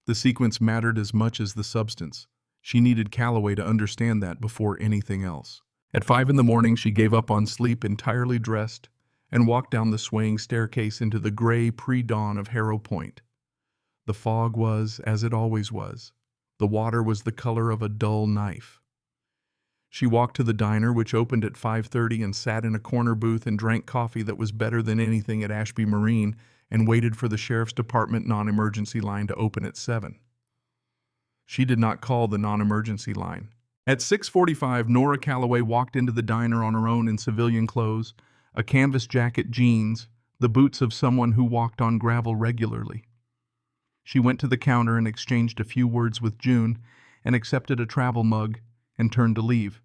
The sequence mattered as much as the substance. She needed Calloway to understand that before anything else. At 5 in the morning, she gave up on sleep, entirely dressed, and walked down the swaying staircase into the gray pre-dawn of Harrow Point. The fog was, as it always was. The water was the color of a dull knife. She walked to the diner, which opened at 5:30, and sat in a corner booth and drank coffee that was better than anything at Ashby Marine, and waited for the sheriff's department non-emergency line to open at 7. She did not call the non-emergency line. At 6:45, Nora Calloway walked into the diner on her own in civilian clothes, a canvas jacket, jeans, the boots of someone who walked on gravel regularly. She went to the counter and exchanged a few words with June, and accepted a travel mug, and turned to leave.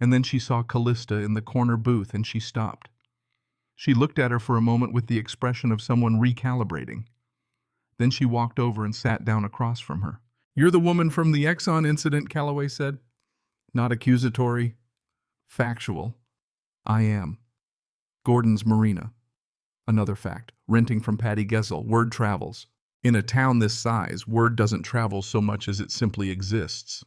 And then she saw Calista in the corner booth, and she stopped. She looked at her for a moment with the expression of someone recalibrating. Then she walked over and sat down across from her. "You're the woman from the Exxon incident," Calloway said. Not accusatory, factual. "I am. Gordon's Marina." Another fact, renting from Patty Gessel, word travels. In a town this size, word doesn't travel so much as it simply exists.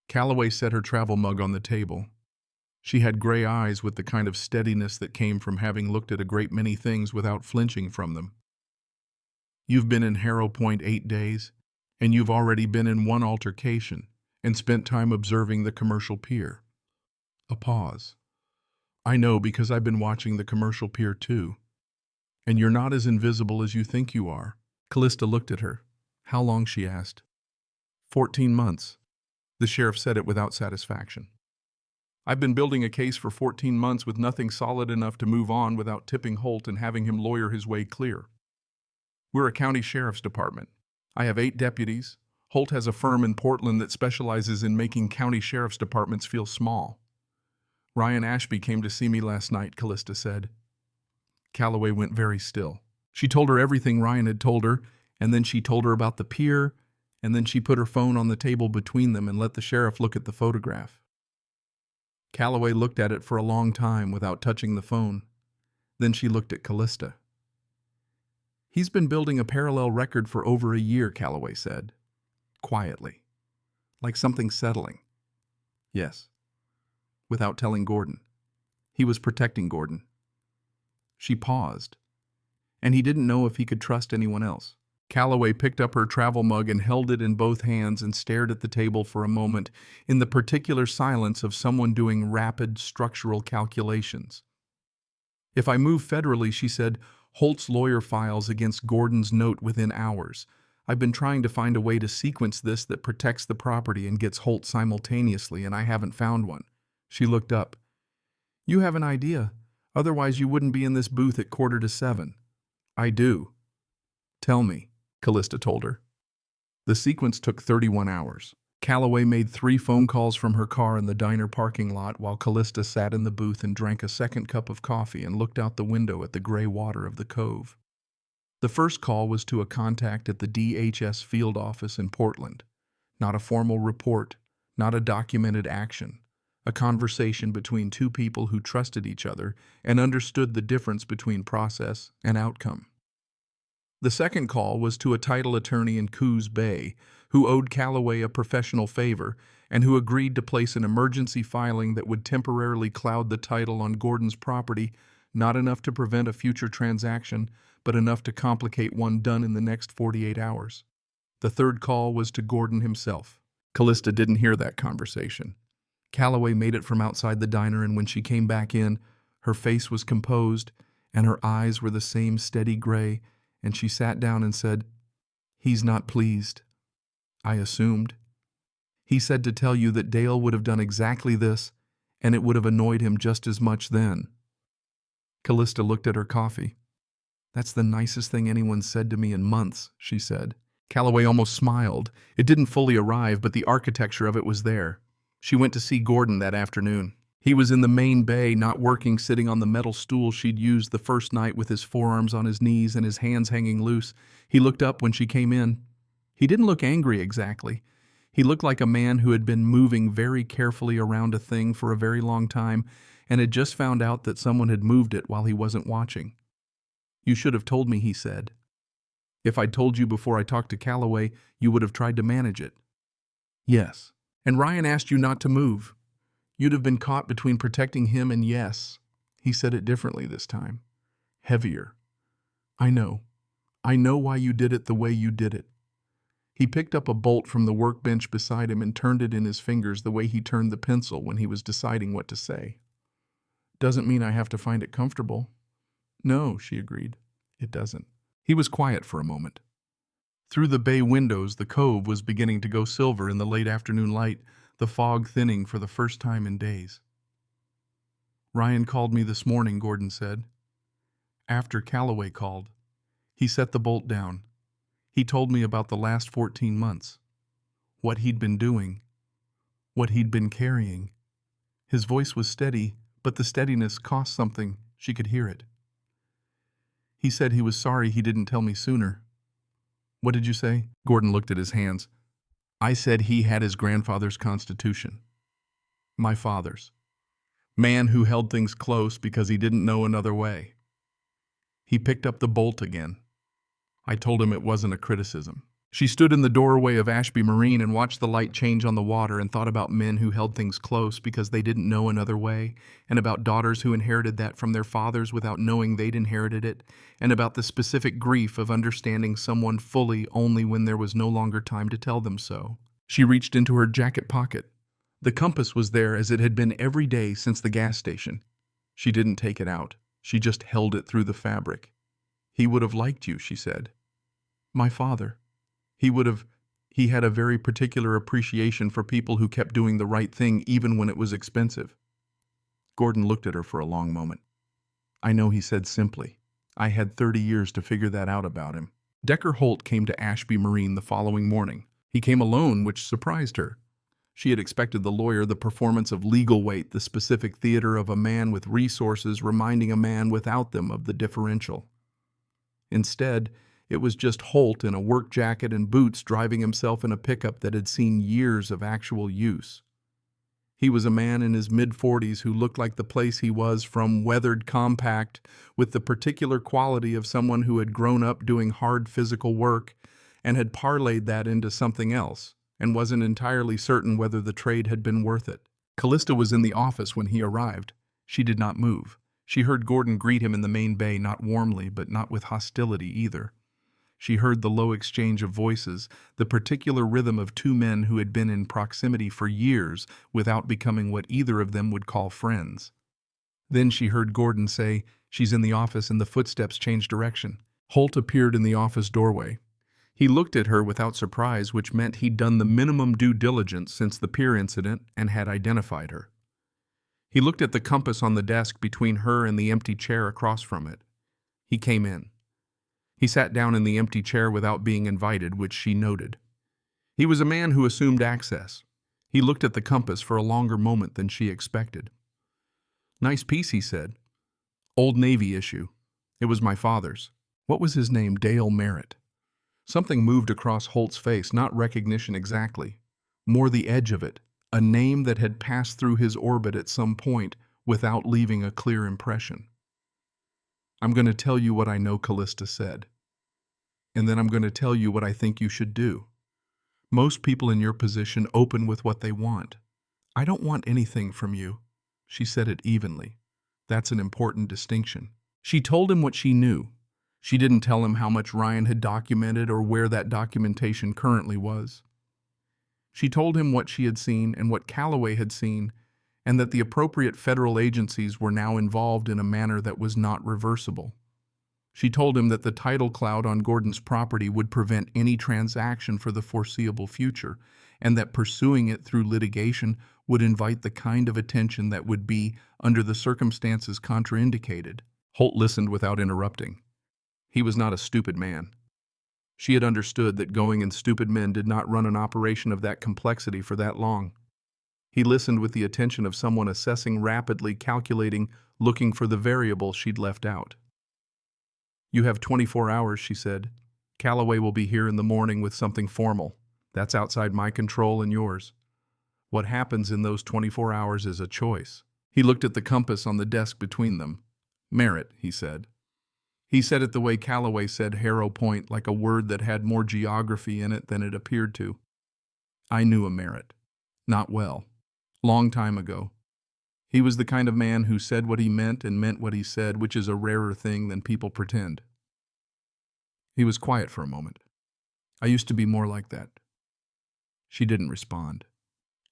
Calloway set her travel mug on the table. She had gray eyes with the kind of steadiness that came from having looked at a great many things without flinching from them. "You've been in Harrow Point 8 days, and you've already been in one altercation, and spent time observing the commercial pier." A pause. "I know, because I've been watching the commercial pier too. And you're not as invisible as you think you are." Calista looked at her. "How long?" she asked. 14 months. The sheriff said it without satisfaction. "I've been building a case for 14 months with nothing solid enough to move on without tipping Holt and having him lawyer his way clear. We're a county sheriff's department. I have 8 deputies. Holt has a firm in Portland that specializes in making county sheriff's departments feel small. Ryan Ashby came to see me last night," Calista said. Calloway went very still. She told her everything Ryan had told her, and then she told her about the pier, and then she put her phone on the table between them and let the sheriff look at the photograph. Calloway looked at it for a long time without touching the phone. Then she looked at Calista. "He's been building a parallel record for over a year," Calloway said, quietly, like something settling. "Yes." Without telling Gordon. He was protecting Gordon. She paused, and he didn't know if he could trust anyone else. Calloway picked up her travel mug and held it in both hands and stared at the table for a moment in the particular silence of someone doing rapid structural calculations. "If I move federally," she said, "Holt's lawyer files against Gordon's note within hours. I've been trying to find a way to sequence this that protects the property and gets Holt simultaneously, and I haven't found one." She looked up. "You have an idea. Otherwise you wouldn't be in this booth at 6:45. "I do." "Tell me," Calista told her. The sequence took 31 hours. Calloway made 3 phone calls from her car in the diner parking lot while Calista sat in the booth and drank a second cup of coffee and looked out the window at the gray water of the cove. The first call was to a contact at the DHS field office in Portland. Not a formal report, not a documented action. A conversation between 2 people who trusted each other and understood the difference between process and outcome. The second call was to a title attorney in Coos Bay who owed Calloway a professional favor and who agreed to place an emergency filing that would temporarily cloud the title on Gordon's property, not enough to prevent a future transaction, but enough to complicate one done in the next 48 hours. The third call was to Gordon himself. Calista didn't hear that conversation. Calloway made it from outside the diner, and when she came back in, her face was composed and her eyes were the same steady gray, and she sat down and said, "He's not pleased." "I assumed. He said to tell you that Dale would have done exactly this, and it would have annoyed him just as much then." Calista looked at her coffee. "That's the nicest thing anyone said to me in months," she said. Calloway almost smiled. It didn't fully arrive, but the architecture of it was there. She went to see Gordon that afternoon. He was in the main bay, not working, sitting on the metal stool she'd used the first night with his forearms on his knees and his hands hanging loose. He looked up when she came in. He didn't look angry exactly. He looked like a man who had been moving very carefully around a thing for a very long time and had just found out that someone had moved it while he wasn't watching. "You should have told me," he said. "If I'd told you before I talked to Calloway, you would have tried to manage it." "Yes. And Ryan asked you not to move. You'd have been caught between protecting him and yes." He said it differently this time. Heavier. "I know. I know why you did it the way you did it." He picked up a bolt from the workbench beside him and turned it in his fingers the way he turned the pencil when he was deciding what to say. "Doesn't mean I have to find it comfortable." "No," she agreed. "It doesn't." He was quiet for a moment. Through the bay windows, the cove was beginning to go silver in the late afternoon light, the fog thinning for the first time in days. "Ryan called me this morning," Gordon said. "After Calloway called. He set the bolt down. He told me about the last 14 months. What he'd been doing. What he'd been carrying." His voice was steady, but the steadiness cost something. She could hear it. "He said he was sorry he didn't tell me sooner." "What did you say?" Gordon looked at his hands. "I said he had his grandfather's constitution. My father's. Man who held things close because he didn't know another way." He picked up the bolt again. "I told him it wasn't a criticism." She stood in the doorway of Ashby Marine and watched the light change on the water and thought about men who held things close because they didn't know another way, and about daughters who inherited that from their fathers without knowing they'd inherited it, and about the specific grief of understanding someone fully only when there was no longer time to tell them so. She reached into her jacket pocket. The compass was there as it had been every day since the gas station. She didn't take it out. She just held it through the fabric. "He would have liked you," she said. "My father. He had a very particular appreciation for people who kept doing the right thing even when it was expensive." Gordon looked at her for a long moment. "I know," he said simply. "I had 30 years to figure that out about him." Decker Holt came to Ashby Marine the following morning. He came alone, which surprised her. She had expected the lawyer, the performance of legal weight, the specific theater of a man with resources reminding a man without them of the differential. Instead, it was just Holt in a work jacket and boots driving himself in a pickup that had seen years of actual use. He was a man in his mid-40s who looked like the place he was from, weathered, compact, with the particular quality of someone who had grown up doing hard physical work and had parlayed that into something else, and wasn't entirely certain whether the trade had been worth it. Calista was in the office when he arrived. She did not move. She heard Gordon greet him in the main bay, not warmly, but not with hostility either. She heard the low exchange of voices, the particular rhythm of two men who had been in proximity for years without becoming what either of them would call friends. Then she heard Gordon say, "She's in the office," and the footsteps changed direction. Holt appeared in the office doorway. He looked at her without surprise, which meant he'd done the minimum due diligence since the pier incident and had identified her. He looked at the compass on the desk between her and the empty chair across from it. He came in. He sat down in the empty chair without being invited, which she noted. He was a man who assumed access. He looked at the compass for a longer moment than she expected. "Nice piece," he said. "Old Navy issue. It was my father's." What was his name? Dale Merritt. Something moved across Holt's face, not recognition exactly. More the edge of it, a name that had passed through his orbit at some point without leaving a clear impression. "I'm going to tell you what I know," Calista said. "And then I'm going to tell you what I think you should do. Most people in your position open with what they want. I don't want anything from you." She said it evenly. That's an important distinction. She told him what she knew. She didn't tell him how much Ryan had documented or where that documentation currently was. She told him what she had seen and what Calloway had seen, and that the appropriate federal agencies were now involved in a manner that was not reversible. She told him that the title cloud on Gordon's property would prevent any transaction for the foreseeable future, and that pursuing it through litigation would invite the kind of attention that would be, under the circumstances, contraindicated. Holt listened without interrupting. He was not a stupid man. She had understood that going and stupid men did not run an operation of that complexity for that long. He listened with the attention of someone assessing rapidly, calculating, looking for the variable she'd left out. "You have 24 hours," she said. "Calloway will be here in the morning with something formal. That's outside my control and yours. What happens in those 24 hours is a choice." He looked at the compass on the desk between them. "Merritt," he said. He said it the way Calloway said Harrow Point, like a word that had more geography in it than it appeared to. "I knew a Merritt. Not well. Long time ago. He was the kind of man who said what he meant and meant what he said, which is a rarer thing than people pretend." He was quiet for a moment. "I used to be more like that." She didn't respond.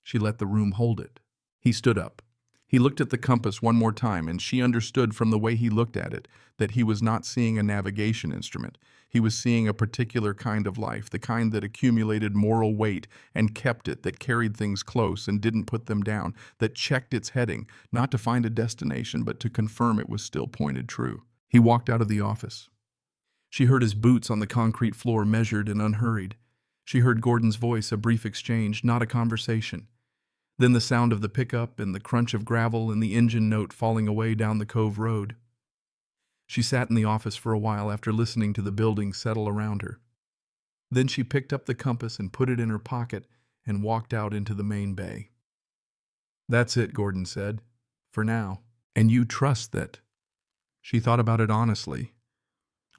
She let the room hold it. He stood up. He looked at the compass one more time, and she understood from the way he looked at it that he was not seeing a navigation instrument. He was seeing a particular kind of life, the kind that accumulated moral weight and kept it, that carried things close and didn't put them down, that checked its heading, not to find a destination, but to confirm it was still pointed true. He walked out of the office. She heard his boots on the concrete floor, measured and unhurried. She heard Gordon's voice, a brief exchange, not a conversation. Then the sound of the pickup and the crunch of gravel and the engine note falling away down the Cove Road. She sat in the office for a while after listening to the buildings settle around her. Then she picked up the compass and put it in her pocket and walked out into the main bay. "That's it," Gordon said. "For now. And you trust that." She thought about it honestly.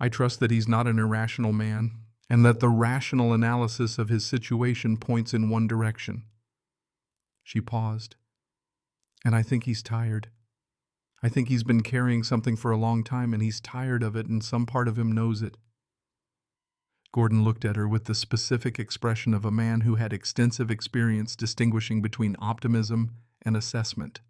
"I trust that he's not an irrational man, and that the rational analysis of his situation points in one direction." She paused. "And I think he's tired. I think he's been carrying something for a long time, and he's tired of it, and some part of him knows it." Gordon looked at her with the specific expression of a man who had extensive experience distinguishing between optimism and assessment.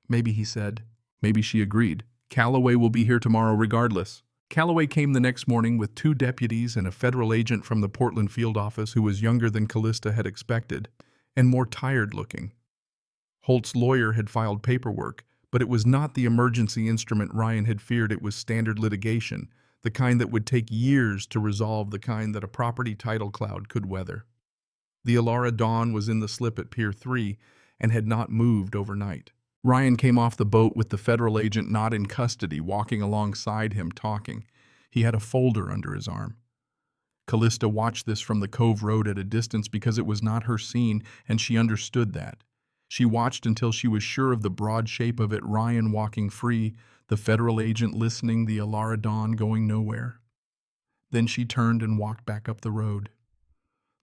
"Maybe," he said. Maybe she agreed. "Calloway will be here tomorrow regardless." Calloway came the next morning with 2 deputies and a federal agent from the Portland field office who was younger than Calista had expected, and more tired-looking. Holt's lawyer had filed paperwork, but it was not the emergency instrument Ryan had feared. It was standard litigation, the kind that would take years to resolve, the kind that a property title cloud could weather. The Alara Dawn was in the slip at Pier 3 and had not moved overnight. Ryan came off the boat with the federal agent not in custody, walking alongside him, talking. He had a folder under his arm. Calista watched this from the Cove Road at a distance because it was not her scene, and she understood that. She watched until she was sure of the broad shape of it, Ryan walking free, the federal agent listening, the Alara Dawn going nowhere. Then she turned and walked back up the road.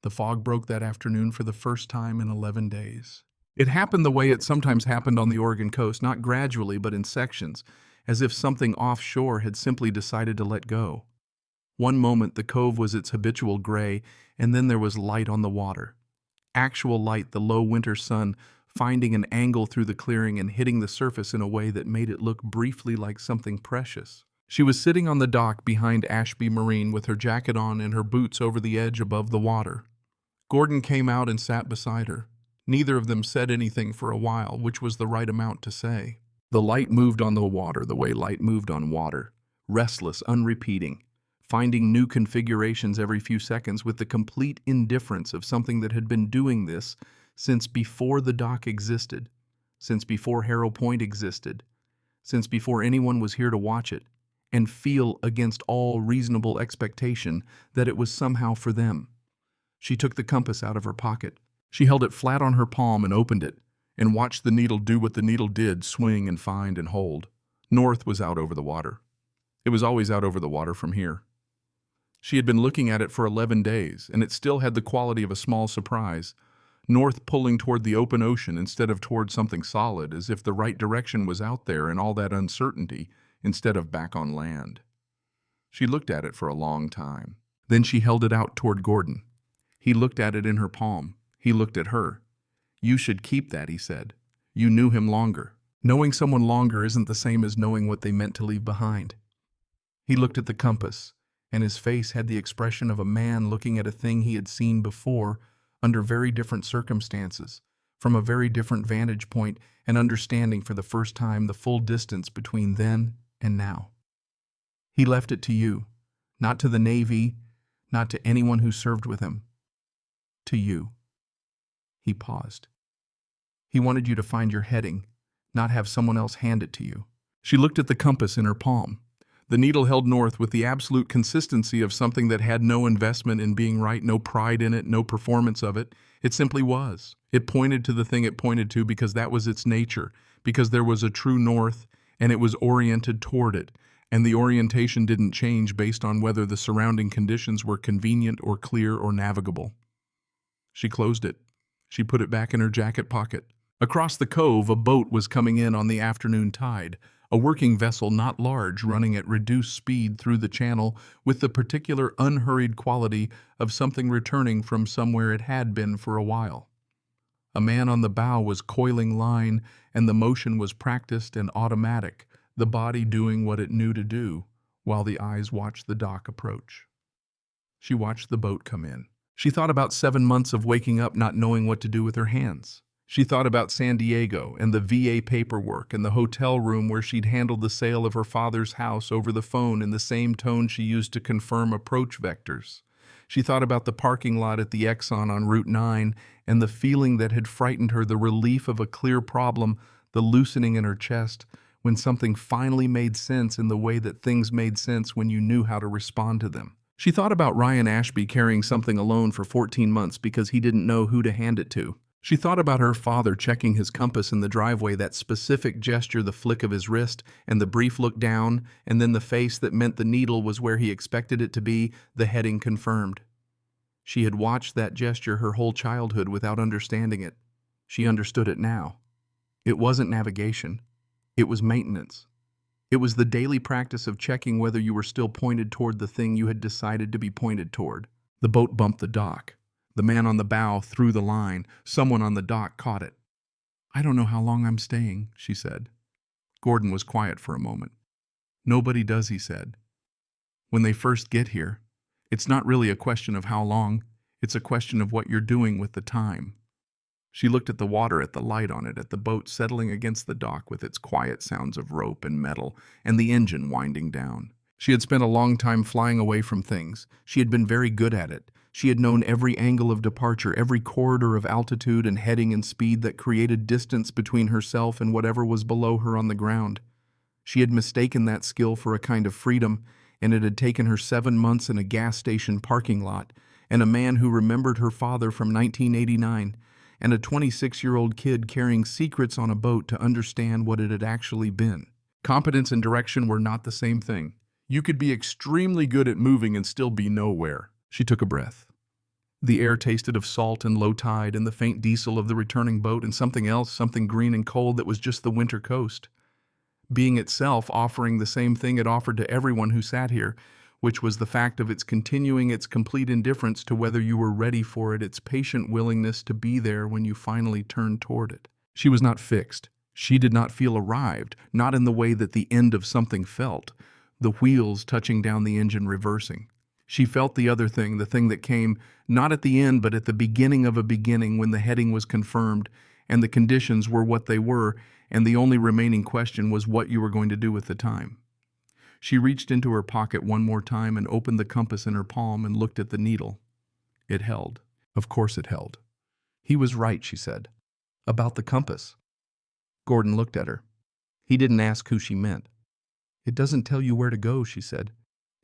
The fog broke that afternoon for the first time in 11 days. It happened the way it sometimes happened on the Oregon coast, not gradually but in sections, as if something offshore had simply decided to let go. One moment the cove was its habitual gray, and then there was light on the water. Actual light, the low winter sun, finding an angle through the clearing and hitting the surface in a way that made it look briefly like something precious. She was sitting on the dock behind Ashby Marine with her jacket on and her boots over the edge above the water. Gordon came out and sat beside her. Neither of them said anything for a while, which was the right amount to say. The light moved on the water the way light moved on water, restless, unrepeating, finding new configurations every few seconds with the complete indifference of something that had been doing this since before the dock existed, since before Harrow Point existed, since before anyone was here to watch it, and feel against all reasonable expectation that it was somehow for them. She took the compass out of her pocket. She held it flat on her palm and opened it, and watched the needle do what the needle did, swing and find and hold. North was out over the water. It was always out over the water from here. She had been looking at it for 11 days, and it still had the quality of a small surprise. North pulling toward the open ocean instead of toward something solid, as if the right direction was out there in all that uncertainty instead of back on land. She looked at it for a long time. Then she held it out toward Gordon. He looked at it in her palm. He looked at her. "You should keep that," he said. "You knew him longer. Knowing someone longer isn't the same as knowing what they meant to leave behind." He looked at the compass, and his face had the expression of a man looking at a thing he had seen before under very different circumstances, from a very different vantage point, and understanding for the first time the full distance between then and now. He left it to you, not to the Navy, not to anyone who served with him. To you. He paused. He wanted you to find your heading, not have someone else hand it to you. She looked at the compass in her palm. The needle held north with the absolute consistency of something that had no investment in being right, no pride in it, no performance of it. It simply was. It pointed to the thing it pointed to because that was its nature, because there was a true north, and it was oriented toward it, and the orientation didn't change based on whether the surrounding conditions were convenient or clear or navigable. She closed it. She put it back in her jacket pocket. Across the cove, a boat was coming in on the afternoon tide, a working vessel not large, running at reduced speed through the channel with the particular unhurried quality of something returning from somewhere it had been for a while. A man on the bow was coiling line, and the motion was practiced and automatic, the body doing what it knew to do, while the eyes watched the dock approach. She watched the boat come in. She thought about 7 months of waking up not knowing what to do with her hands. She thought about San Diego and the VA paperwork and the hotel room where she'd handled the sale of her father's house over the phone in the same tone she used to confirm approach vectors. She thought about the parking lot at the Exxon on Route 9 and the feeling that had frightened her, the relief of a clear problem, the loosening in her chest, when something finally made sense in the way that things made sense when you knew how to respond to them. She thought about Ryan Ashby carrying something alone for 14 months because he didn't know who to hand it to. She thought about her father checking his compass in the driveway, that specific gesture, the flick of his wrist, and the brief look down, and then the face that meant the needle was where he expected it to be, the heading confirmed. She had watched that gesture her whole childhood without understanding it. She understood it now. It wasn't navigation. It was maintenance. It was the daily practice of checking whether you were still pointed toward the thing you had decided to be pointed toward. The boat bumped the dock. The man on the bow threw the line. Someone on the dock caught it. "I don't know how long I'm staying," she said. Gordon was quiet for a moment. "Nobody does," he said. "When they first get here, it's not really a question of how long, it's a question of what you're doing with the time." She looked at the water, at the light on it, at the boat settling against the dock with its quiet sounds of rope and metal, and the engine winding down. She had spent a long time flying away from things. She had been very good at it. She had known every angle of departure, every corridor of altitude and heading and speed that created distance between herself and whatever was below her on the ground. She had mistaken that skill for a kind of freedom, and it had taken her 7 months in a gas station parking lot, and a man who remembered her father from 1989, and a 26-year-old kid carrying secrets on a boat to understand what it had actually been. Competence and direction were not the same thing. You could be extremely good at moving and still be nowhere. She took a breath. The air tasted of salt and low tide and the faint diesel of the returning boat and something else, something green and cold that was just the winter coast. Being itself offering the same thing it offered to everyone who sat here, which was the fact of its continuing its complete indifference to whether you were ready for it, its patient willingness to be there when you finally turned toward it. She was not fixed. She did not feel arrived, not in the way that the end of something felt, the wheels touching down the engine reversing. She felt the other thing, the thing that came, not at the end, but at the beginning of a beginning when the heading was confirmed, and the conditions were what they were, and the only remaining question was what you were going to do with the time. She reached into her pocket one more time and opened the compass in her palm and looked at the needle. It held. Of course it held. He was right, she said. About the compass. Gordon looked at her. He didn't ask who she meant. "It doesn't tell you where to go," she said.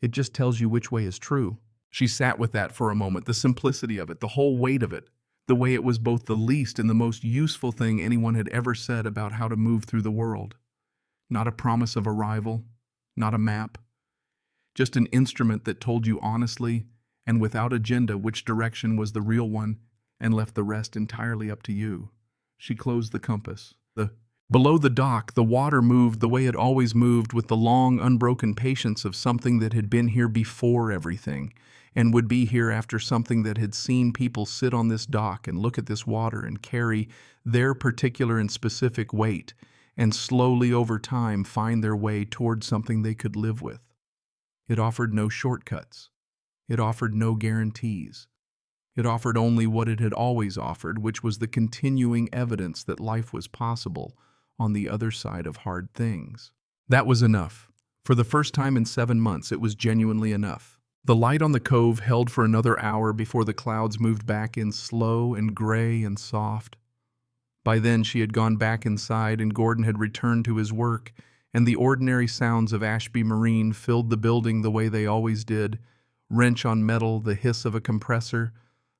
"It just tells you which way is true." She sat with that for a moment, the simplicity of it, the whole weight of it, the way it was both the least and the most useful thing anyone had ever said about how to move through the world. Not a promise of arrival, not a map, just an instrument that told you honestly and without agenda which direction was the real one and left the rest entirely up to you. She closed the compass. Below the dock, the water moved the way it always moved, with the long, unbroken patience of something that had been here before everything, and would be here after something that had seen people sit on this dock and look at this water and carry their particular and specific weight, and slowly over time find their way toward something they could live with. It offered no shortcuts. It offered no guarantees. It offered only what it had always offered, which was the continuing evidence that life was possible on the other side of hard things. That was enough. For the first time in 7 months, it was genuinely enough. The light on the cove held for another hour before the clouds moved back in slow and gray and soft. By then she had gone back inside and Gordon had returned to his work, and the ordinary sounds of Ashby Marine filled the building the way they always did: wrench on metal, the hiss of a compressor,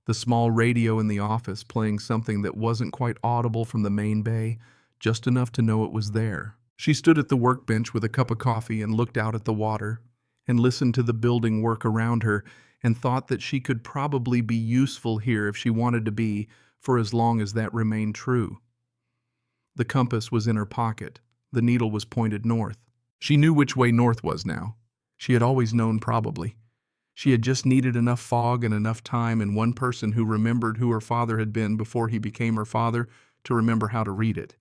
the small radio in the office playing something that wasn't quite audible from the main bay, just enough to know it was there. She stood at the workbench with a cup of coffee and looked out at the water, and listened to the building work around her, and thought that she could probably be useful here if she wanted to be, for as long as that remained true. The compass was in her pocket. The needle was pointed north. She knew which way north was now. She had always known, probably. She had just needed enough fog and enough time and one person who remembered who her father had been before he became her father to remember how to read it.